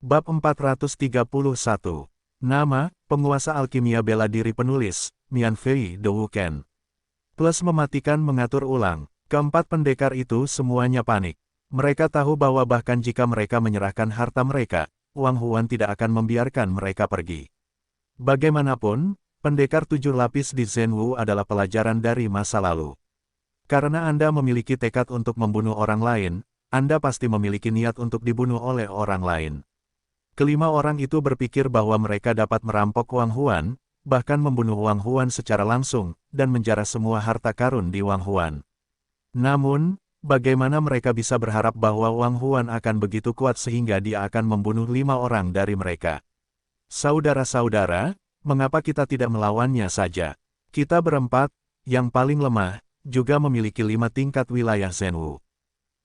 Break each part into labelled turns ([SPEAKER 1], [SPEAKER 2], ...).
[SPEAKER 1] Bab 431. Nama, penguasa alkimia bela diri penulis, Mian Fei De Wuken. Plus mematikan mengatur ulang. Keempat pendekar itu semuanya panik. Mereka tahu bahwa bahkan jika mereka menyerahkan harta mereka, Wang Huan tidak akan membiarkan mereka pergi. Bagaimanapun, pendekar 7 lapis di Zhenwu adalah pelajaran dari masa lalu. Karena Anda memiliki tekad untuk membunuh orang lain, Anda pasti memiliki niat untuk dibunuh oleh orang lain. Kelima orang itu berpikir bahwa mereka dapat merampok Wang Huan, bahkan membunuh Wang Huan secara langsung, dan menjarah semua harta karun di Wang Huan. Namun, bagaimana mereka bisa berharap bahwa Wang Huan akan begitu kuat sehingga dia akan membunuh 5 orang dari mereka? Saudara-saudara, mengapa kita tidak melawannya saja? Kita berempat, yang paling lemah, juga memiliki 5 tingkat wilayah Zhenwu.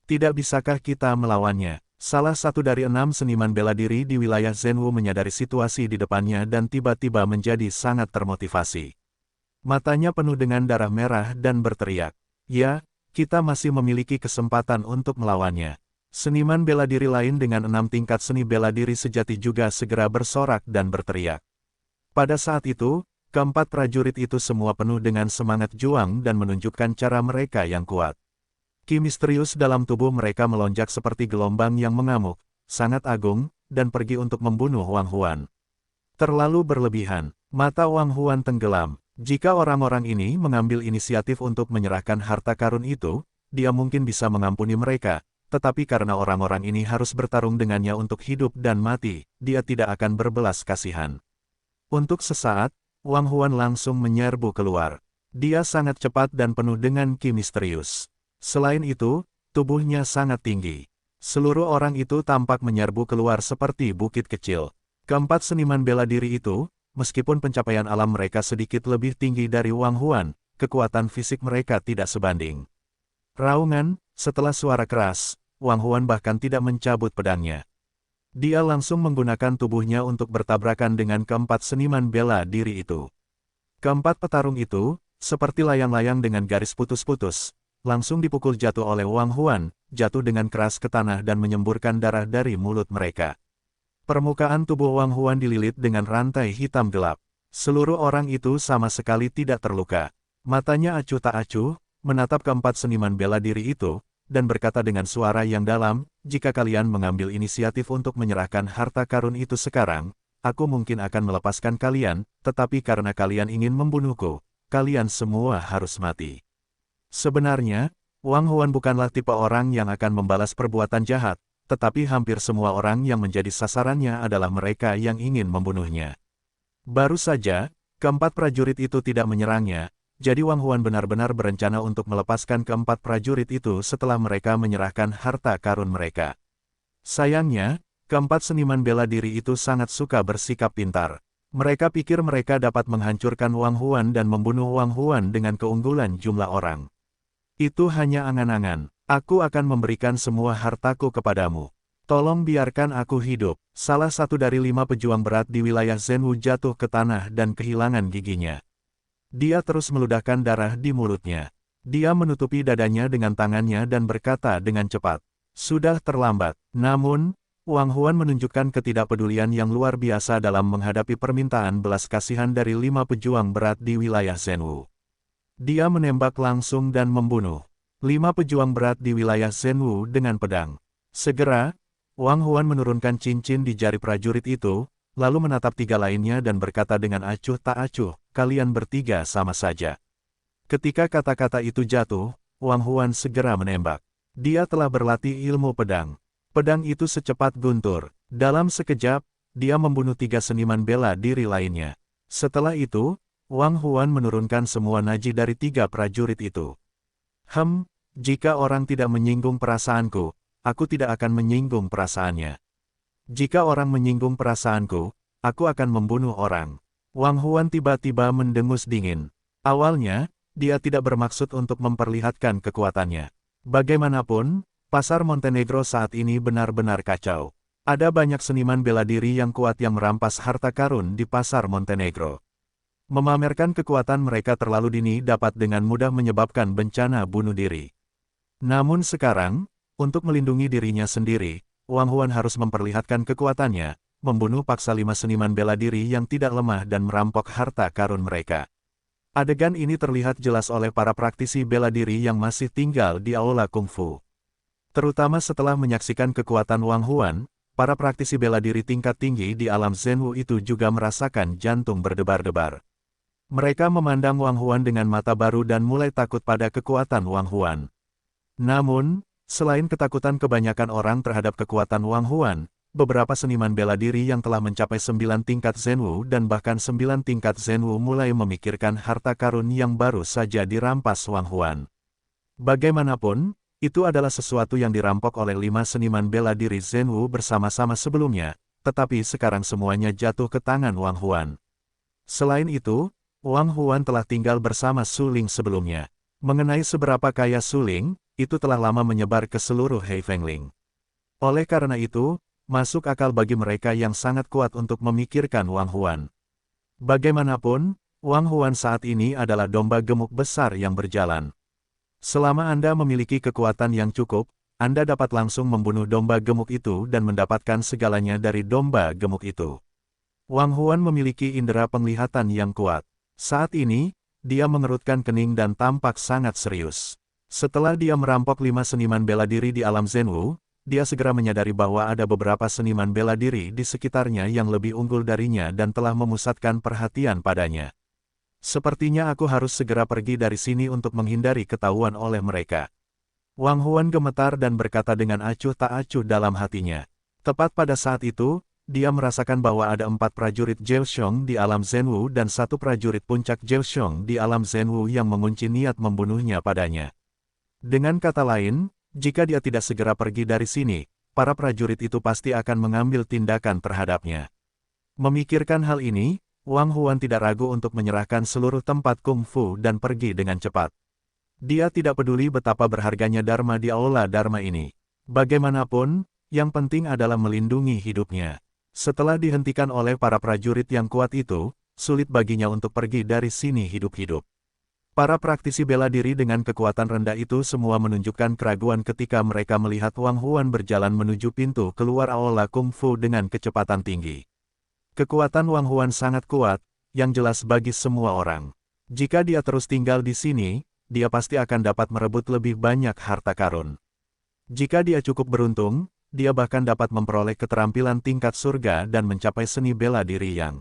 [SPEAKER 1] Tidak bisakah kita melawannya? Salah satu dari 6 seniman bela diri di wilayah Zhenwu menyadari situasi di depannya dan tiba-tiba menjadi sangat termotivasi. Matanya penuh dengan darah merah dan berteriak, "Ya, kita masih memiliki kesempatan untuk melawannya." Seniman bela diri lain dengan 6 tingkat seni bela diri sejati juga segera bersorak dan berteriak. Pada saat itu, keempat prajurit itu semua penuh dengan semangat juang dan menunjukkan cara mereka yang kuat. Ki misterius dalam tubuh mereka melonjak seperti gelombang yang mengamuk, sangat agung, dan pergi untuk membunuh Wang Huan. Terlalu berlebihan, mata Wang Huan tenggelam. Jika orang-orang ini mengambil inisiatif untuk menyerahkan harta karun itu, dia mungkin bisa mengampuni mereka, tetapi karena orang-orang ini harus bertarung dengannya untuk hidup dan mati, dia tidak akan berbelas kasihan. Untuk sesaat, Wang Huan langsung menyerbu keluar. Dia sangat cepat dan penuh dengan ki misterius. Selain itu, tubuhnya sangat tinggi. Seluruh orang itu tampak menyerbu keluar seperti bukit kecil. Keempat seniman bela diri itu, meskipun pencapaian alam mereka sedikit lebih tinggi dari Wang Huan, kekuatan fisik mereka tidak sebanding. Raungan, setelah suara keras, Wang Huan bahkan tidak mencabut pedangnya. Dia langsung menggunakan tubuhnya untuk bertabrakan dengan keempat seniman bela diri itu. Keempat petarung itu, seperti layang-layang dengan garis putus-putus, langsung dipukul jatuh oleh Wang Huan, jatuh dengan keras ke tanah dan menyemburkan darah dari mulut mereka. Permukaan tubuh Wang Huan dililit dengan rantai hitam gelap. Seluruh orang itu sama sekali tidak terluka. Matanya acuh tak acuh, menatap keempat seniman bela diri itu, dan berkata dengan suara yang dalam, "Jika kalian mengambil inisiatif untuk menyerahkan harta karun itu sekarang, aku mungkin akan melepaskan kalian, tetapi karena kalian ingin membunuhku, kalian semua harus mati." Sebenarnya, Wang Huan bukanlah tipe orang yang akan membalas perbuatan jahat, tetapi hampir semua orang yang menjadi sasarannya adalah mereka yang ingin membunuhnya. Baru saja, keempat prajurit itu tidak menyerangnya, jadi Wang Huan benar-benar berencana untuk melepaskan keempat prajurit itu setelah mereka menyerahkan harta karun mereka. Sayangnya, keempat seniman bela diri itu sangat suka bersikap pintar. Mereka pikir mereka dapat menghancurkan Wang Huan dan membunuh Wang Huan dengan keunggulan jumlah orang. Itu hanya angan-angan. Aku akan memberikan semua hartaku kepadamu. Tolong biarkan aku hidup. Salah satu dari 5 pejuang berat di wilayah Zhenwu jatuh ke tanah dan kehilangan giginya. Dia terus meludahkan darah di mulutnya. Dia menutupi dadanya dengan tangannya dan berkata dengan cepat, "Sudah terlambat." Namun, Wang Huan menunjukkan ketidakpedulian yang luar biasa dalam menghadapi permintaan belas kasihan dari 5 pejuang berat di wilayah Zhenwu. Dia menembak langsung dan membunuh 5 pejuang berat di wilayah Zhenwu dengan pedang. Segera, Wang Huan menurunkan cincin di jari prajurit itu, lalu menatap 3 lainnya dan berkata dengan acuh tak acuh, "Kalian bertiga sama saja." Ketika kata-kata itu jatuh, Wang Huan segera menembak. Dia telah berlatih ilmu pedang. Pedang itu secepat guntur. Dalam sekejap, dia membunuh 3 seniman bela diri lainnya. Setelah itu, Wang Huan menurunkan semua naji dari 3 prajurit itu. Jika orang tidak menyinggung perasaanku, aku tidak akan menyinggung perasaannya. Jika orang menyinggung perasaanku, aku akan membunuh orang." Wang Huan tiba-tiba mendengus dingin. Awalnya, dia tidak bermaksud untuk memperlihatkan kekuatannya. Bagaimanapun, pasar Montenegro saat ini benar-benar kacau. Ada banyak seniman bela diri yang kuat yang merampas harta karun di pasar Montenegro. Memamerkan kekuatan mereka terlalu dini dapat dengan mudah menyebabkan bencana bunuh diri. Namun sekarang, untuk melindungi dirinya sendiri, Wang Huan harus memperlihatkan kekuatannya, membunuh paksa 5 seniman bela diri yang tidak lemah dan merampok harta karun mereka. Adegan ini terlihat jelas oleh para praktisi bela diri yang masih tinggal di aula kungfu. Terutama setelah menyaksikan kekuatan Wang Huan, para praktisi bela diri tingkat tinggi di alam Zhenwu itu juga merasakan jantung berdebar-debar. Mereka memandang Wang Huan dengan mata baru dan mulai takut pada kekuatan Wang Huan. Namun, selain ketakutan kebanyakan orang terhadap kekuatan Wang Huan, beberapa seniman bela diri yang telah mencapai 9 tingkat Zhenwu dan bahkan 9 tingkat Zhenwu mulai memikirkan harta karun yang baru saja dirampas Wang Huan. Bagaimanapun, itu adalah sesuatu yang dirampok oleh 5 seniman bela diri Zhenwu bersama-sama sebelumnya, tetapi sekarang semuanya jatuh ke tangan Wang Huan. Selain itu, Wang Huan telah tinggal bersama Su Ling sebelumnya. Mengenai seberapa kaya Su Ling, itu telah lama menyebar ke seluruh Heifengling. Oleh karena itu, masuk akal bagi mereka yang sangat kuat untuk memikirkan Wang Huan. Bagaimanapun, Wang Huan saat ini adalah domba gemuk besar yang berjalan. Selama Anda memiliki kekuatan yang cukup, Anda dapat langsung membunuh domba gemuk itu dan mendapatkan segalanya dari domba gemuk itu. Wang Huan memiliki indera penglihatan yang kuat. Saat ini, dia mengerutkan kening dan tampak sangat serius. Setelah dia merampok 5 seniman bela diri di alam Zhenwu, dia segera menyadari bahwa ada beberapa seniman bela diri di sekitarnya yang lebih unggul darinya dan telah memusatkan perhatian padanya. Sepertinya aku harus segera pergi dari sini untuk menghindari ketahuan oleh mereka. Wang Huan gemetar dan berkata dengan acuh tak acuh dalam hatinya. Tepat pada saat itu, dia merasakan bahwa ada 4 prajurit Zheoxiong di alam Zhenwu dan 1 prajurit puncak Zheoxiong di alam Zhenwu yang mengunci niat membunuhnya padanya. Dengan kata lain, jika dia tidak segera pergi dari sini, para prajurit itu pasti akan mengambil tindakan terhadapnya. Memikirkan hal ini, Wang Huan tidak ragu untuk menyerahkan seluruh tempat kungfu dan pergi dengan cepat. Dia tidak peduli betapa berharganya Dharma di aula Dharma ini. Bagaimanapun, yang penting adalah melindungi hidupnya. Setelah dihentikan oleh para prajurit yang kuat itu, sulit baginya untuk pergi dari sini hidup-hidup. Para praktisi bela diri dengan kekuatan rendah itu semua menunjukkan keraguan ketika mereka melihat Wang Huan berjalan menuju pintu keluar aula kungfu dengan kecepatan tinggi. Kekuatan Wang Huan sangat kuat, yang jelas bagi semua orang. Jika dia terus tinggal di sini, dia pasti akan dapat merebut lebih banyak harta karun. Jika dia cukup beruntung, dia bahkan dapat memperoleh keterampilan tingkat surga dan mencapai seni bela diri yang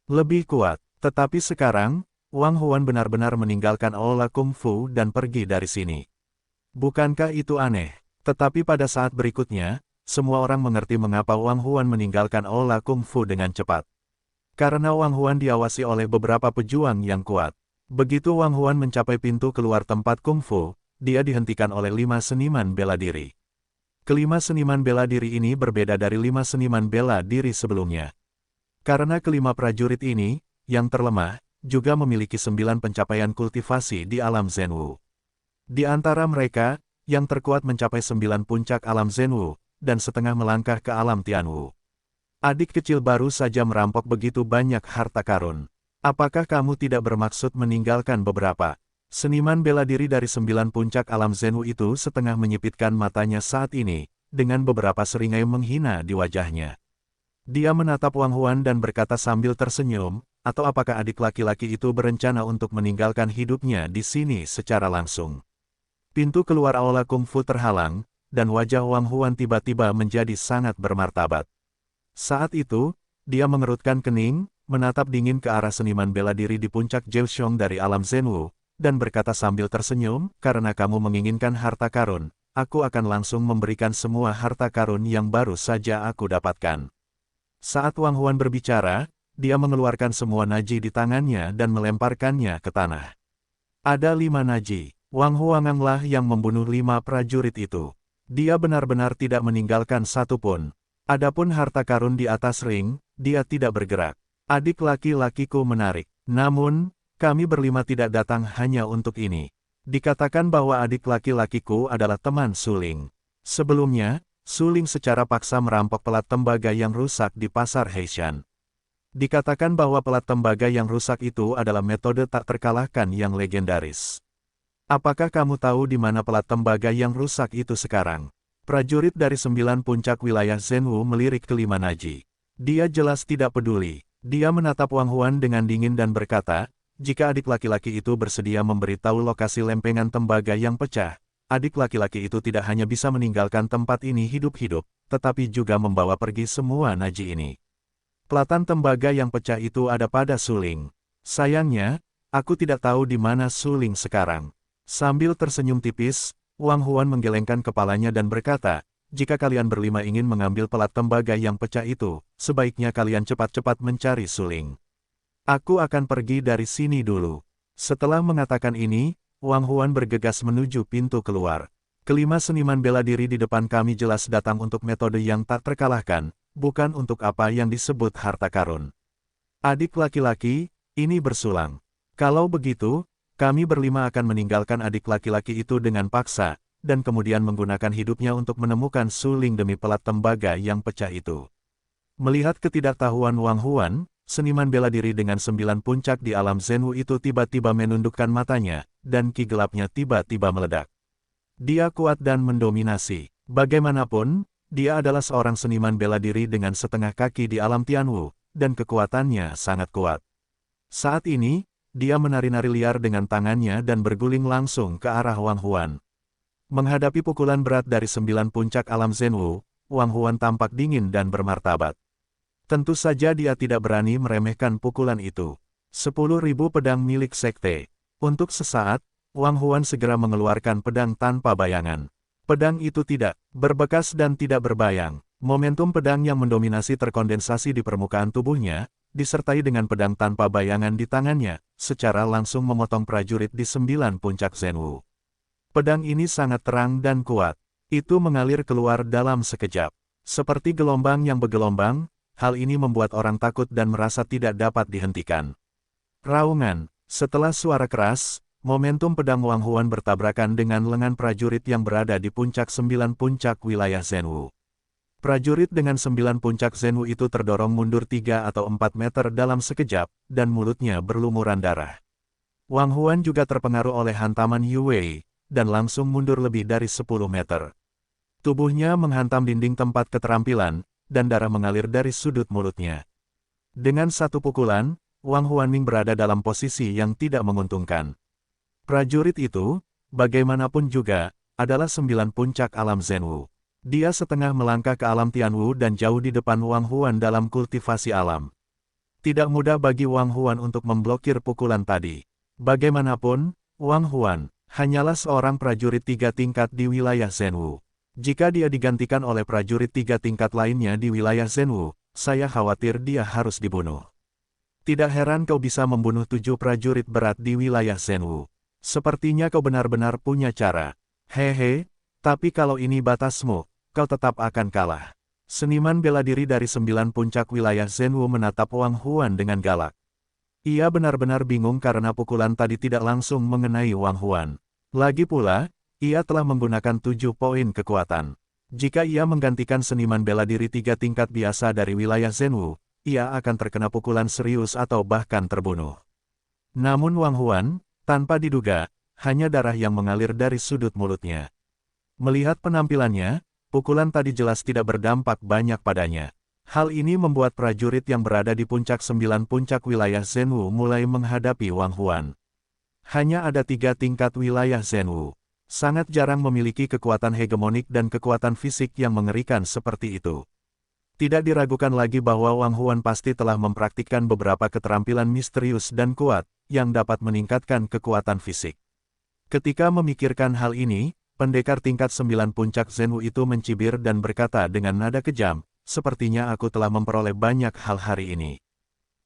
[SPEAKER 1] lebih kuat. Tetapi sekarang, Wang Huan benar-benar meninggalkan aula kungfu dan pergi dari sini. Bukankah itu aneh? Tetapi pada saat berikutnya, semua orang mengerti mengapa Wang Huan meninggalkan aula kungfu dengan cepat. Karena Wang Huan diawasi oleh beberapa pejuang yang kuat. Begitu Wang Huan mencapai pintu keluar tempat kungfu, dia dihentikan oleh 5 seniman bela diri. Kelima seniman bela diri ini berbeda dari 5 seniman bela diri sebelumnya. Karena kelima prajurit ini, yang terlemah, juga memiliki 9 pencapaian kultivasi di alam Zhenwu. Di antara mereka, yang terkuat mencapai 9 puncak alam Zhenwu, dan setengah melangkah ke alam Tianwu. Adik kecil baru saja merampok begitu banyak harta karun. Apakah kamu tidak bermaksud meninggalkan beberapa? Seniman bela diri dari 9 puncak alam Zhenwu itu setengah menyipitkan matanya saat ini, dengan beberapa seringai menghina di wajahnya. Dia menatap Wang Huan dan berkata sambil tersenyum, atau apakah adik laki-laki itu berencana untuk meninggalkan hidupnya di sini secara langsung? Pintu keluar aula kungfu terhalang, dan wajah Wang Huan tiba-tiba menjadi sangat bermartabat. Saat itu, dia mengerutkan kening, menatap dingin ke arah seniman bela diri di puncak Zheoxiong dari alam Zhenwu, dan berkata sambil tersenyum, karena kamu menginginkan harta karun, aku akan langsung memberikan semua harta karun yang baru saja aku dapatkan. Saat Wang Huan berbicara, dia mengeluarkan semua naji di tangannya dan melemparkannya ke tanah. Ada 5 naji. Wang Huanganglah yang membunuh 5 prajurit itu. Dia benar-benar tidak meninggalkan satu pun. Adapun harta karun di atas ring, dia tidak bergerak. Adik laki-lakiku menarik. Namun, kami berlima tidak datang hanya untuk ini. Dikatakan bahwa adik laki-lakiku adalah teman Su Ling. Sebelumnya, Su Ling secara paksa merampok pelat tembaga yang rusak di pasar Heishan. Dikatakan bahwa pelat tembaga yang rusak itu adalah metode tak terkalahkan yang legendaris. Apakah kamu tahu di mana pelat tembaga yang rusak itu sekarang? Prajurit dari 9 puncak wilayah Zhenwu melirik kelima Naji. Dia jelas tidak peduli. Dia menatap Wang Huan dengan dingin dan berkata, jika adik laki-laki itu bersedia memberitahu lokasi lempengan tembaga yang pecah, adik laki-laki itu tidak hanya bisa meninggalkan tempat ini hidup-hidup, tetapi juga membawa pergi semua Naji ini. Pelatan tembaga yang pecah itu ada pada suling. Sayangnya, aku tidak tahu di mana suling sekarang. Sambil tersenyum tipis, Wang Huan menggelengkan kepalanya dan berkata, jika kalian berlima ingin mengambil pelat tembaga yang pecah itu, sebaiknya kalian cepat-cepat mencari suling. Aku akan pergi dari sini dulu. Setelah mengatakan ini, Wang Huan bergegas menuju pintu keluar. Kelima seniman bela diri di depan kami jelas datang untuk metode yang tak terkalahkan, bukan untuk apa yang disebut harta karun. Adik laki-laki, ini bersulang. Kalau begitu, kami berlima akan meninggalkan adik laki-laki itu dengan paksa, dan kemudian menggunakan hidupnya untuk menemukan suling demi pelat tembaga yang pecah itu. Melihat ketidaktahuan Wang Huan, seniman bela diri dengan 9 puncak di alam Zhenwu itu tiba-tiba menundukkan matanya, dan ki gelapnya tiba-tiba meledak. Dia kuat dan mendominasi. Bagaimanapun, dia adalah seorang seniman bela diri dengan setengah kaki di alam Tianwu, dan kekuatannya sangat kuat. Saat ini, dia menari-nari liar dengan tangannya dan berguling langsung ke arah Wang Huan. Menghadapi pukulan berat dari 9 puncak alam Zhenwu, Wang Huan tampak dingin dan bermartabat. Tentu saja dia tidak berani meremehkan pukulan itu. 10.000 pedang milik sekte. Untuk sesaat, Wang Huan segera mengeluarkan pedang tanpa bayangan. Pedang itu tidak berbekas dan tidak berbayang. Momentum pedang yang mendominasi terkondensasi di permukaan tubuhnya, disertai dengan pedang tanpa bayangan di tangannya, secara langsung memotong prajurit di 9 puncak Zhenwu. Pedang ini sangat terang dan kuat. Itu mengalir keluar dalam sekejap. Seperti gelombang yang bergelombang, hal ini membuat orang takut dan merasa tidak dapat dihentikan. Raungan. Setelah suara keras, momentum pedang Wang Huan bertabrakan dengan lengan prajurit yang berada di puncak 9 puncak wilayah Zhenwu. Prajurit dengan 9 puncak Zhenwu itu terdorong mundur 3 atau 4 meter dalam sekejap, dan mulutnya berlumuran darah. Wang Huan juga terpengaruh oleh hantaman Yu Wei, dan langsung mundur lebih dari 10 meter. Tubuhnya menghantam dinding tempat keterampilan, dan darah mengalir dari sudut mulutnya. Dengan satu pukulan, Wang Huanming berada dalam posisi yang tidak menguntungkan. Prajurit itu, bagaimanapun juga, adalah 9 puncak alam Zhenwu. Dia setengah melangkah ke alam Tianwu dan jauh di depan Wang Huan dalam kultivasi alam. Tidak mudah bagi Wang Huan untuk memblokir pukulan tadi. Bagaimanapun, Wang Huan hanyalah seorang prajurit 3 tingkat di wilayah Zhenwu. Jika dia digantikan oleh prajurit 3 tingkat lainnya di wilayah Zhenwu, saya khawatir dia harus dibunuh. Tidak heran kau bisa membunuh 7 prajurit berat di wilayah Zhenwu. Sepertinya kau benar-benar punya cara. Hehe, tapi kalau ini batasmu, kau tetap akan kalah. Seniman bela diri dari 9 puncak wilayah Zhenwu menatap Wang Huan dengan galak. Ia benar-benar bingung karena pukulan tadi tidak langsung mengenai Wang Huan. Lagi pula, ia telah menggunakan 7 poin kekuatan. Jika ia menggantikan seniman bela diri 3 tingkat biasa dari wilayah Zhenwu, ia akan terkena pukulan serius atau bahkan terbunuh. Namun Wang Huan, tanpa diduga, hanya darah yang mengalir dari sudut mulutnya. Melihat penampilannya, pukulan tadi jelas tidak berdampak banyak padanya. Hal ini membuat prajurit yang berada di puncak 9 puncak wilayah Zhenwu mulai menghadapi Wang Huan. Hanya ada 3 tingkat wilayah Zhenwu. Sangat jarang memiliki kekuatan hegemonik dan kekuatan fisik yang mengerikan seperti itu. Tidak diragukan lagi bahwa Wang Huan pasti telah mempraktikkan beberapa keterampilan misterius dan kuat, yang dapat meningkatkan kekuatan fisik. Ketika memikirkan hal ini, pendekar tingkat 9 puncak Zhenwu itu mencibir dan berkata dengan nada kejam, sepertinya aku telah memperoleh banyak hal hari ini.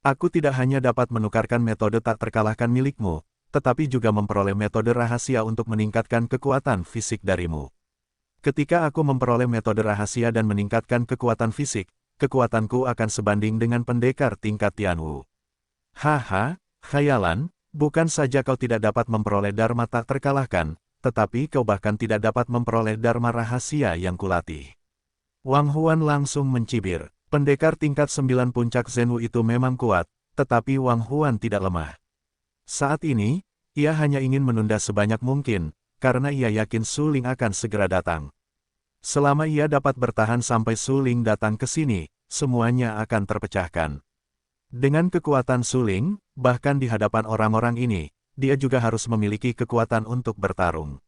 [SPEAKER 1] Aku tidak hanya dapat menukarkan metode tak terkalahkan milikmu, tetapi juga memperoleh metode rahasia untuk meningkatkan kekuatan fisik darimu. Ketika aku memperoleh metode rahasia dan meningkatkan kekuatan fisik, kekuatanku akan sebanding dengan pendekar tingkat Tianwu. Haha, khayalan, bukan saja kau tidak dapat memperoleh dharma tak terkalahkan, tetapi kau bahkan tidak dapat memperoleh dharma rahasia yang kulatih. Wang Huan langsung mencibir. Pendekar tingkat 9 puncak Zhenwu itu memang kuat, tetapi Wang Huan tidak lemah. Saat ini, ia hanya ingin menunda sebanyak mungkin, karena ia yakin suling akan segera datang. Selama ia dapat bertahan sampai Suling datang ke sini, semuanya akan terpecahkan. Dengan kekuatan Suling, bahkan di hadapan orang-orang ini, dia juga harus memiliki kekuatan untuk bertarung.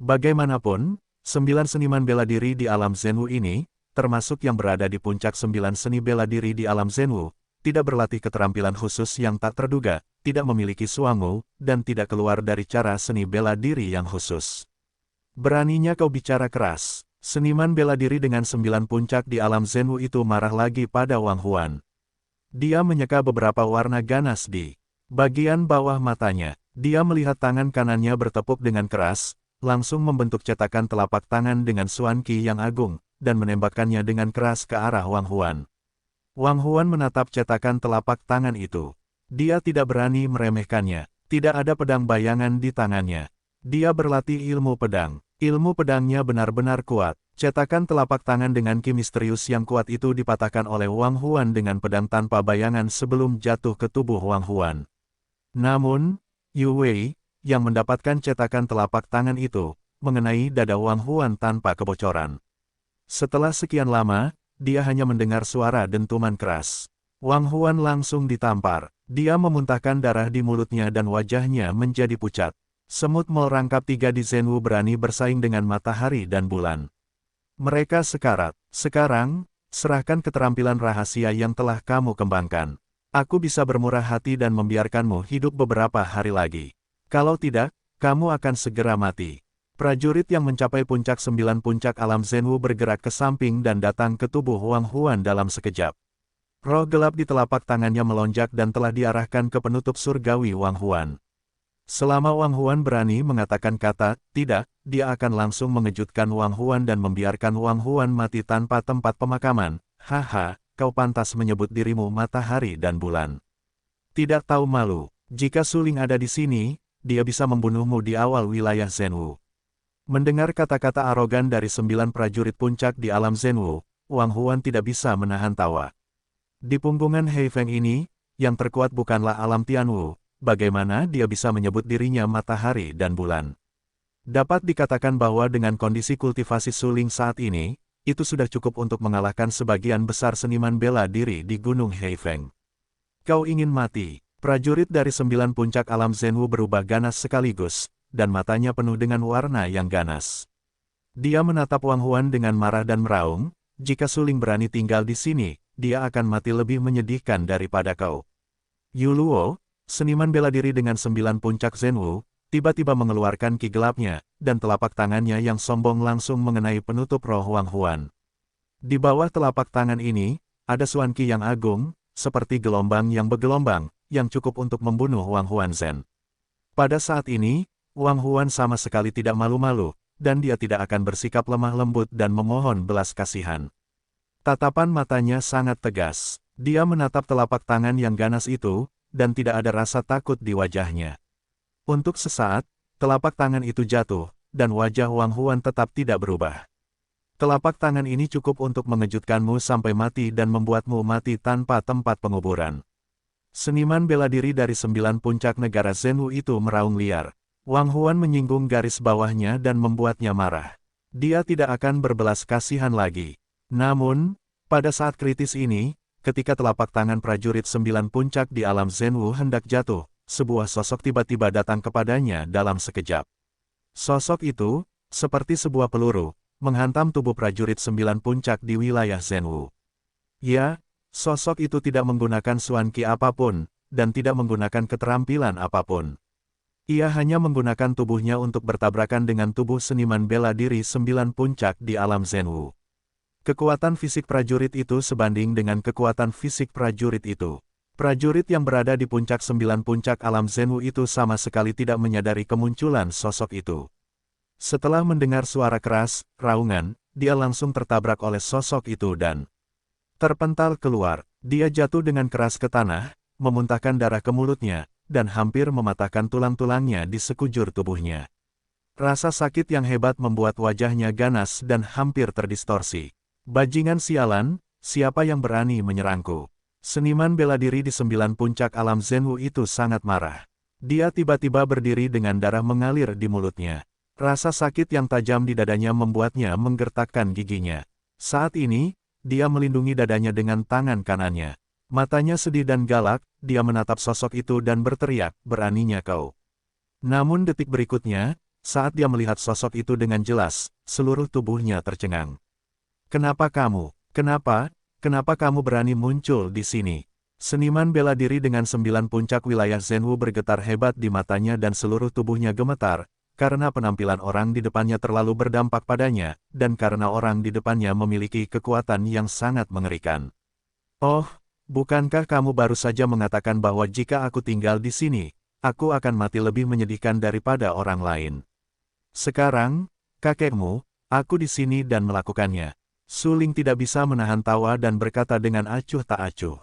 [SPEAKER 1] Bagaimanapun, 9 seniman bela diri di alam Zenwu ini, termasuk yang berada di puncak 9 seni bela diri di alam Zenwu, tidak berlatih keterampilan khusus yang tak terduga, tidak memiliki suangu, dan tidak keluar dari cara seni bela diri yang khusus. Beraninya kau bicara keras. Seniman bela diri dengan 9 puncak di alam Zenwu itu marah lagi pada Wang Huan. Dia menyeka beberapa warna ganas di bagian bawah matanya. Dia melihat tangan kanannya bertepuk dengan keras, langsung membentuk cetakan telapak tangan dengan Xuan Qi yang agung, dan menembakkannya dengan keras ke arah Wang Huan. Wang Huan menatap cetakan telapak tangan itu. Dia tidak berani meremehkannya. Tidak ada pedang bayangan di tangannya. Dia berlatih ilmu pedang. Ilmu pedangnya benar-benar kuat. Cetakan telapak tangan dengan ki misterius yang kuat itu dipatahkan oleh Wang Huan dengan pedang tanpa bayangan sebelum jatuh ke tubuh Wang Huan. Namun, Yu Wei, yang mendapatkan cetakan telapak tangan itu, mengenai dada Wang Huan tanpa kebocoran. Setelah sekian lama, dia hanya mendengar suara dentuman keras. Wang Huan langsung ditampar. Dia memuntahkan darah di mulutnya dan wajahnya menjadi pucat. Semut Mol rangkap 3 di Zenwu berani bersaing dengan matahari dan bulan. Mereka sekarat. Sekarang, serahkan keterampilan rahasia yang telah kamu kembangkan. Aku bisa bermurah hati dan membiarkanmu hidup beberapa hari lagi. Kalau tidak, kamu akan segera mati. Prajurit yang mencapai puncak 9 puncak alam Zenwu bergerak ke samping dan datang ke tubuh Wang Huan dalam sekejap. Roh gelap di telapak tangannya melonjak dan telah diarahkan ke penutup surgawi Wang Huan. Selama Wang Huan berani mengatakan kata tidak, dia akan langsung mengejutkan Wang Huan dan membiarkan Wang Huan mati tanpa tempat pemakaman. Haha, kau pantas menyebut dirimu matahari dan bulan. Tidak tahu malu, jika Suling ada di sini, dia bisa membunuhmu di awal wilayah Zenwu. Mendengar kata-kata arogan dari 9 prajurit puncak di alam Zenwu, Wang Huan tidak bisa menahan tawa. Di punggungan Hei Feng ini, yang terkuat bukanlah alam Tianwu. Bagaimana dia bisa menyebut dirinya matahari dan bulan? Dapat dikatakan bahwa dengan kondisi kultivasi Suling saat ini, itu sudah cukup untuk mengalahkan sebagian besar seniman bela diri di Gunung Heifeng. Kau ingin mati? Prajurit dari 9 puncak alam Zenwu berubah ganas sekaligus, dan matanya penuh dengan warna yang ganas. Dia menatap Wang Huan dengan marah dan meraung, jika Suling berani tinggal di sini, dia akan mati lebih menyedihkan daripada kau. Yu Luo, seniman bela diri dengan 9 puncak Zenwu, tiba-tiba mengeluarkan ki gelapnya, dan telapak tangannya yang sombong langsung mengenai penutup roh Wang Huan. Di bawah telapak tangan ini, ada Xuan Qi yang agung, seperti gelombang yang bergelombang, yang cukup untuk membunuh Wang Huan Zhen. Pada saat ini, Wang Huan sama sekali tidak malu-malu, dan dia tidak akan bersikap lemah lembut dan memohon belas kasihan. Tatapan matanya sangat tegas. Dia menatap telapak tangan yang ganas itu, dan tidak ada rasa takut di wajahnya. Untuk sesaat, telapak tangan itu jatuh, dan wajah Wang Huan tetap tidak berubah. Telapak tangan ini cukup untuk mengejutkanmu sampai mati dan membuatmu mati tanpa tempat penguburan. Seniman bela diri dari 9 puncak negara Zenwu itu meraung liar. Wang Huan menyinggung garis bawahnya dan membuatnya marah. Dia tidak akan berbelas kasihan lagi. Namun, pada saat kritis ini, ketika telapak tangan prajurit 9 puncak di alam Zenwu hendak jatuh, sebuah sosok tiba-tiba datang kepadanya dalam sekejap. Sosok itu, seperti sebuah peluru, menghantam tubuh prajurit 9 puncak di wilayah Zenwu. Ya, sosok itu tidak menggunakan Xuan Qi apapun, dan tidak menggunakan keterampilan apapun. Ia hanya menggunakan tubuhnya untuk bertabrakan dengan tubuh seniman bela diri 9 puncak di alam Zenwu. Kekuatan fisik prajurit itu sebanding dengan kekuatan fisik prajurit itu. Prajurit yang berada di puncak 9 puncak alam Zenwu itu sama sekali tidak menyadari kemunculan sosok itu. Setelah mendengar suara keras, raungan, dia langsung tertabrak oleh sosok itu dan terpental keluar. Dia jatuh dengan keras ke tanah, memuntahkan darah ke mulutnya, dan hampir mematahkan tulang-tulangnya di sekujur tubuhnya. Rasa sakit yang hebat membuat wajahnya ganas dan hampir terdistorsi. Bajingan sialan, siapa yang berani menyerangku? Seniman bela diri di 9 puncak alam Zenwu itu sangat marah. Dia tiba-tiba berdiri dengan darah mengalir di mulutnya. Rasa sakit yang tajam di dadanya membuatnya menggertakkan giginya. Saat ini, dia melindungi dadanya dengan tangan kanannya. Matanya sedih dan galak, dia menatap sosok itu dan berteriak, "Beraninya kau." Namun detik berikutnya, saat dia melihat sosok itu dengan jelas, seluruh tubuhnya tercengang. "Kenapa kamu? Kenapa? Kenapa kamu berani muncul di sini?" Seniman bela diri dengan 9 puncak wilayah Zenwu bergetar hebat di matanya dan seluruh tubuhnya gemetar, karena penampilan orang di depannya terlalu berdampak padanya, dan karena orang di depannya memiliki kekuatan yang sangat mengerikan. "Oh, bukankah kamu baru saja mengatakan bahwa jika aku tinggal di sini, aku akan mati lebih menyedihkan daripada orang lain? Sekarang, kakekmu, aku di sini dan melakukannya." Su Ling tidak bisa menahan tawa dan berkata dengan acuh tak acuh.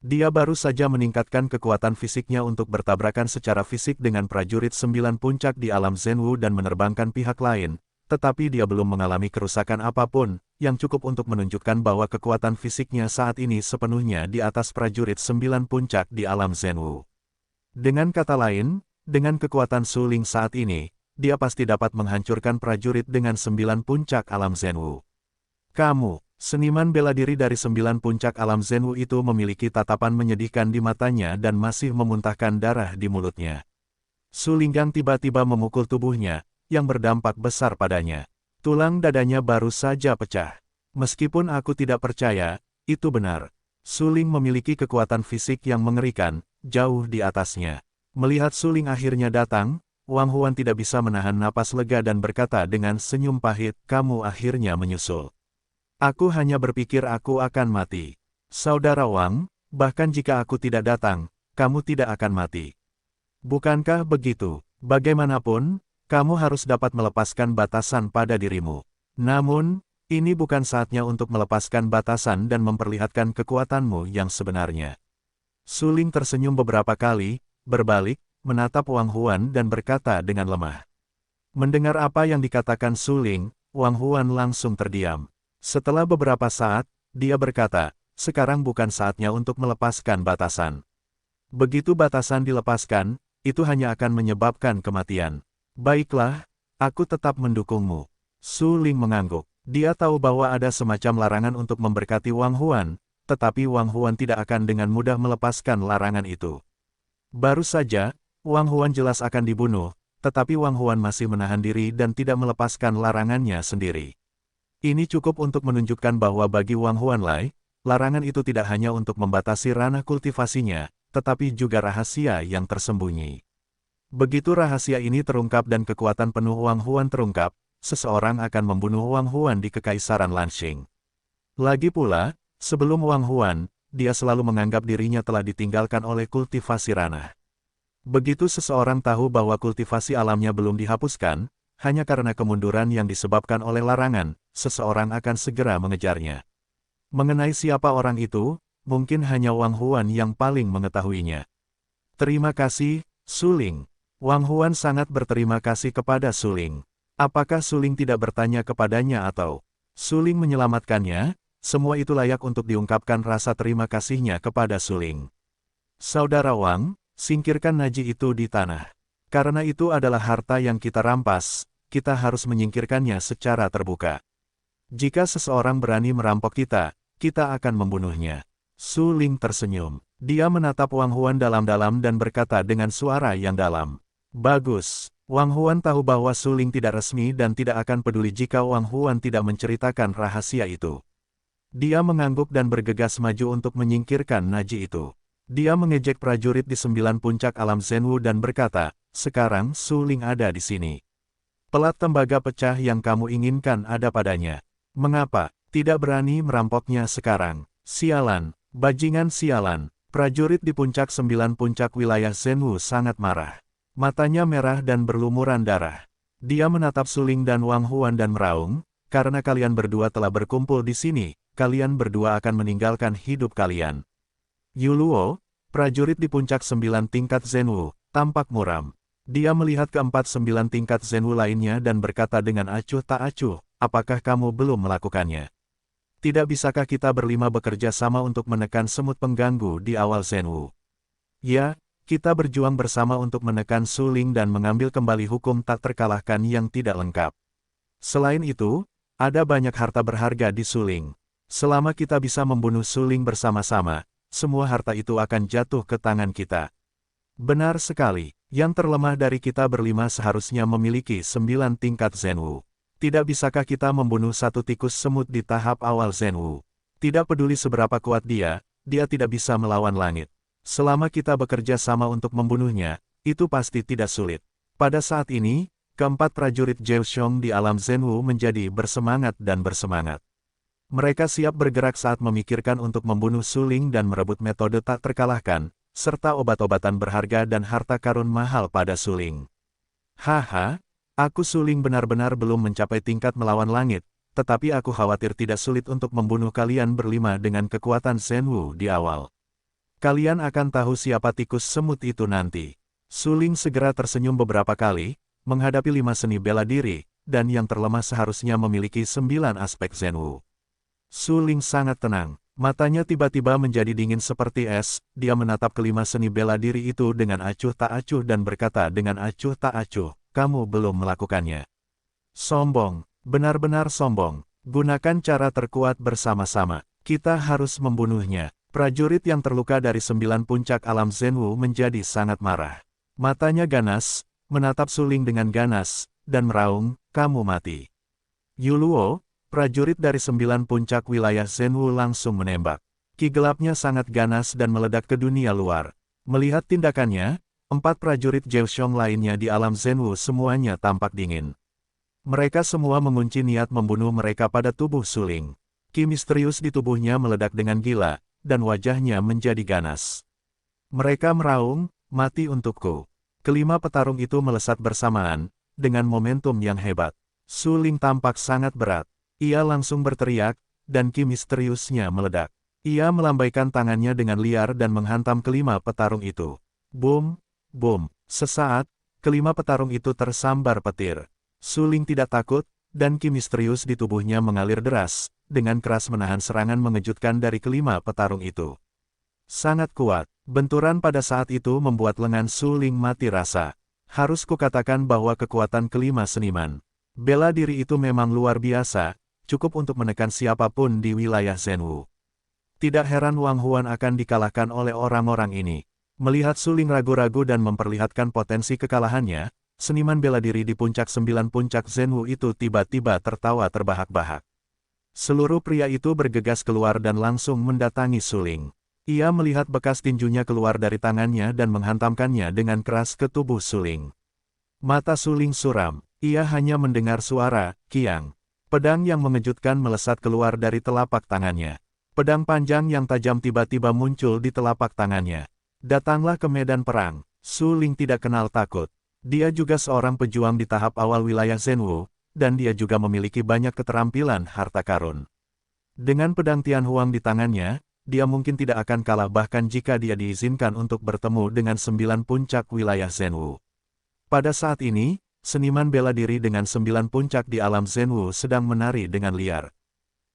[SPEAKER 1] Dia baru saja meningkatkan kekuatan fisiknya untuk bertabrakan secara fisik dengan prajurit 9 puncak di alam Zenwu dan menerbangkan pihak lain, tetapi dia belum mengalami kerusakan apapun, yang cukup untuk menunjukkan bahwa kekuatan fisiknya saat ini sepenuhnya di atas prajurit 9 puncak di alam Zenwu. Dengan kata lain, dengan kekuatan Su Ling saat ini, dia pasti dapat menghancurkan prajurit dengan 9 puncak alam Zenwu. "Kamu," seniman bela diri dari 9 puncak alam Zenwu itu memiliki tatapan menyedihkan di matanya dan masih memuntahkan darah di mulutnya. Su Linggang tiba-tiba memukul tubuhnya, yang berdampak besar padanya. Tulang dadanya baru saja pecah. "Meskipun aku tidak percaya, itu benar. Su Ling memiliki kekuatan fisik yang mengerikan, jauh di atasnya." Melihat Su Ling akhirnya datang, Wang Huan tidak bisa menahan napas lega dan berkata dengan senyum pahit, "Kamu akhirnya menyusul. Aku hanya berpikir aku akan mati. Saudara Wang, bahkan jika aku tidak datang, kamu tidak akan mati. Bukankah begitu? Bagaimanapun, kamu harus dapat melepaskan batasan pada dirimu. Namun, ini bukan saatnya untuk melepaskan batasan dan memperlihatkan kekuatanmu yang sebenarnya." Su Ling tersenyum beberapa kali, berbalik, menatap Wang Huan dan berkata dengan lemah. Mendengar apa yang dikatakan Su Ling, Wang Huan langsung terdiam. Setelah beberapa saat, dia berkata, "Sekarang bukan saatnya untuk melepaskan batasan. Begitu batasan dilepaskan, itu hanya akan menyebabkan kematian." "Baiklah, aku tetap mendukungmu." Su Ling mengangguk. Dia tahu bahwa ada semacam larangan untuk memberkati Wang Huan, tetapi Wang Huan tidak akan dengan mudah melepaskan larangan itu. Baru saja, Wang Huan jelas akan dibunuh, tetapi Wang Huan masih menahan diri dan tidak melepaskan larangannya sendiri. Ini cukup untuk menunjukkan bahwa bagi Wang Huanlai, larangan itu tidak hanya untuk membatasi ranah kultivasinya, tetapi juga rahasia yang tersembunyi. Begitu rahasia ini terungkap dan kekuatan penuh Wang Huan terungkap, seseorang akan membunuh Wang Huan di Kekaisaran Lanxing. Lagi pula, sebelum Wang Huan, dia selalu menganggap dirinya telah ditinggalkan oleh kultivasi ranah. Begitu seseorang tahu bahwa kultivasi alamnya belum dihapuskan, hanya karena kemunduran yang disebabkan oleh larangan, seseorang akan segera mengejarnya. Mengenai siapa orang itu, mungkin hanya Wang Huan yang paling mengetahuinya. "Terima kasih, Su Ling." Wang Huan sangat berterima kasih kepada Su Ling. Apakah Su Ling tidak bertanya kepadanya atau Su Ling menyelamatkannya? Semua itu layak untuk diungkapkan rasa terima kasihnya kepada Su Ling. "Saudara Wang, singkirkan Naji itu di tanah. Karena itu adalah harta yang kita rampas, kita harus menyingkirkannya secara terbuka. Jika seseorang berani merampok kita, kita akan membunuhnya." Su Ling tersenyum. Dia menatap Wang Huan dalam-dalam dan berkata dengan suara yang dalam. "Bagus." Wang Huan tahu bahwa Su Ling tidak resmi dan tidak akan peduli jika Wang Huan tidak menceritakan rahasia itu. Dia mengangguk dan bergegas maju untuk menyingkirkan Naji itu. Dia mengejek prajurit di 9 puncak alam Zenwu dan berkata, "Sekarang Su Ling ada di sini. Pelat tembaga pecah yang kamu inginkan ada padanya. Mengapa tidak berani merampoknya sekarang? Sialan, bajingan sialan." Prajurit di puncak 9 puncak wilayah Zenwu sangat marah. Matanya merah dan berlumuran darah. Dia menatap Su Ling dan Wang Huan dan meraung, "Karena kalian berdua telah berkumpul di sini, kalian berdua akan meninggalkan hidup kalian." Yu Luo, prajurit di puncak 9 tingkat Zenwu, tampak muram. Dia melihat keempat 9 tingkat Zenwu lainnya dan berkata dengan acuh tak acuh, "Apakah kamu belum melakukannya? Tidak bisakah kita berlima bekerja sama untuk menekan semut pengganggu di awal Zenwu?" "Ya, Kita berjuang bersama untuk menekan Su Ling dan mengambil kembali hukum tak terkalahkan yang tidak lengkap. Selain itu, ada banyak harta berharga di Su Ling. Selama kita bisa membunuh Su Ling bersama-sama, semua harta itu akan jatuh ke tangan kita. Benar sekali, yang terlemah dari kita berlima seharusnya memiliki 9 tingkat Zenwu. Tidak bisakah kita membunuh satu tikus semut di tahap awal Zenwu? Tidak peduli seberapa kuat dia tidak bisa melawan langit. Selama kita bekerja sama untuk membunuhnya, itu pasti tidak sulit. Pada saat ini, keempat prajurit Zhao di alam Zenwu menjadi bersemangat dan bersemangat. Mereka siap bergerak saat memikirkan untuk membunuh Su Ling dan merebut metode tak terkalahkan, serta obat-obatan berharga dan harta karun mahal pada Su Ling. Haha, aku Su Ling benar-benar belum mencapai tingkat melawan langit, tetapi aku khawatir tidak sulit untuk membunuh kalian berlima dengan kekuatan Zenwu di awal. Kalian akan tahu siapa tikus semut itu nanti. Su Ling segera tersenyum beberapa kali, menghadapi 5 seni bela diri, dan yang terlemah seharusnya memiliki 9 aspek Zenwu. Su Ling sangat tenang, matanya tiba-tiba menjadi dingin seperti es, dia menatap kelima seni bela diri itu dengan acuh tak acuh dan berkata dengan acuh tak acuh, kamu belum melakukannya. Sombong, benar-benar sombong, gunakan cara terkuat bersama-sama, kita harus membunuhnya. Prajurit yang terluka dari 9 puncak alam Zenwu menjadi sangat marah. Matanya ganas, menatap Su Ling dengan ganas, dan meraung, kamu mati. Yuluo, prajurit dari 9 puncak wilayah Zenwu langsung menembak. Ki gelapnya sangat ganas dan meledak ke dunia luar. Melihat tindakannya, 4 prajurit Zhao lainnya di alam Zenwu semuanya tampak dingin. Mereka semua mengunci niat membunuh mereka pada tubuh Su Ling. Ki misterius di tubuhnya meledak dengan gila, dan wajahnya menjadi ganas. Mereka meraung, mati untukku. Kelima petarung itu melesat bersamaan, dengan momentum yang hebat. Su Ling tampak sangat berat. Ia langsung berteriak, dan ki misteriusnya meledak. Ia melambaikan tangannya dengan liar dan menghantam kelima petarung itu. Boom, boom. Sesaat, kelima petarung itu tersambar petir. Su Ling tidak takut, dan ki misterius di tubuhnya mengalir deras, dengan keras menahan serangan mengejutkan dari kelima petarung itu. Sangat kuat, benturan pada saat itu membuat lengan Su Ling mati rasa. Harus kukatakan bahwa kekuatan kelima seniman bela diri itu memang luar biasa, cukup untuk menekan siapapun di wilayah Zenwu. Tidak heran Wang Huan akan dikalahkan oleh orang-orang ini. Melihat Su Ling ragu-ragu dan memperlihatkan potensi kekalahannya, seniman bela diri di puncak 9 puncak Zenwu itu tiba-tiba tertawa terbahak-bahak. Seluruh pria itu bergegas keluar dan langsung mendatangi Su Ling. Ia melihat bekas tinjunya keluar dari tangannya dan menghantamkannya dengan keras ke tubuh Su Ling. Mata Su Ling suram, ia hanya mendengar suara, kiang. Pedang yang mengejutkan melesat keluar dari telapak tangannya. Pedang panjang yang tajam tiba-tiba muncul di telapak tangannya. Datanglah ke medan perang. Su Ling tidak kenal takut. Dia juga seorang pejuang di tahap awal wilayah Zenwu, dan dia juga memiliki banyak keterampilan harta karun. Dengan pedang Tianhuang di tangannya, dia mungkin tidak akan kalah bahkan jika dia diizinkan untuk bertemu dengan 9 puncak wilayah Zenwu. Pada saat ini, seniman bela diri dengan 9 puncak di alam Zenwu sedang menari dengan liar.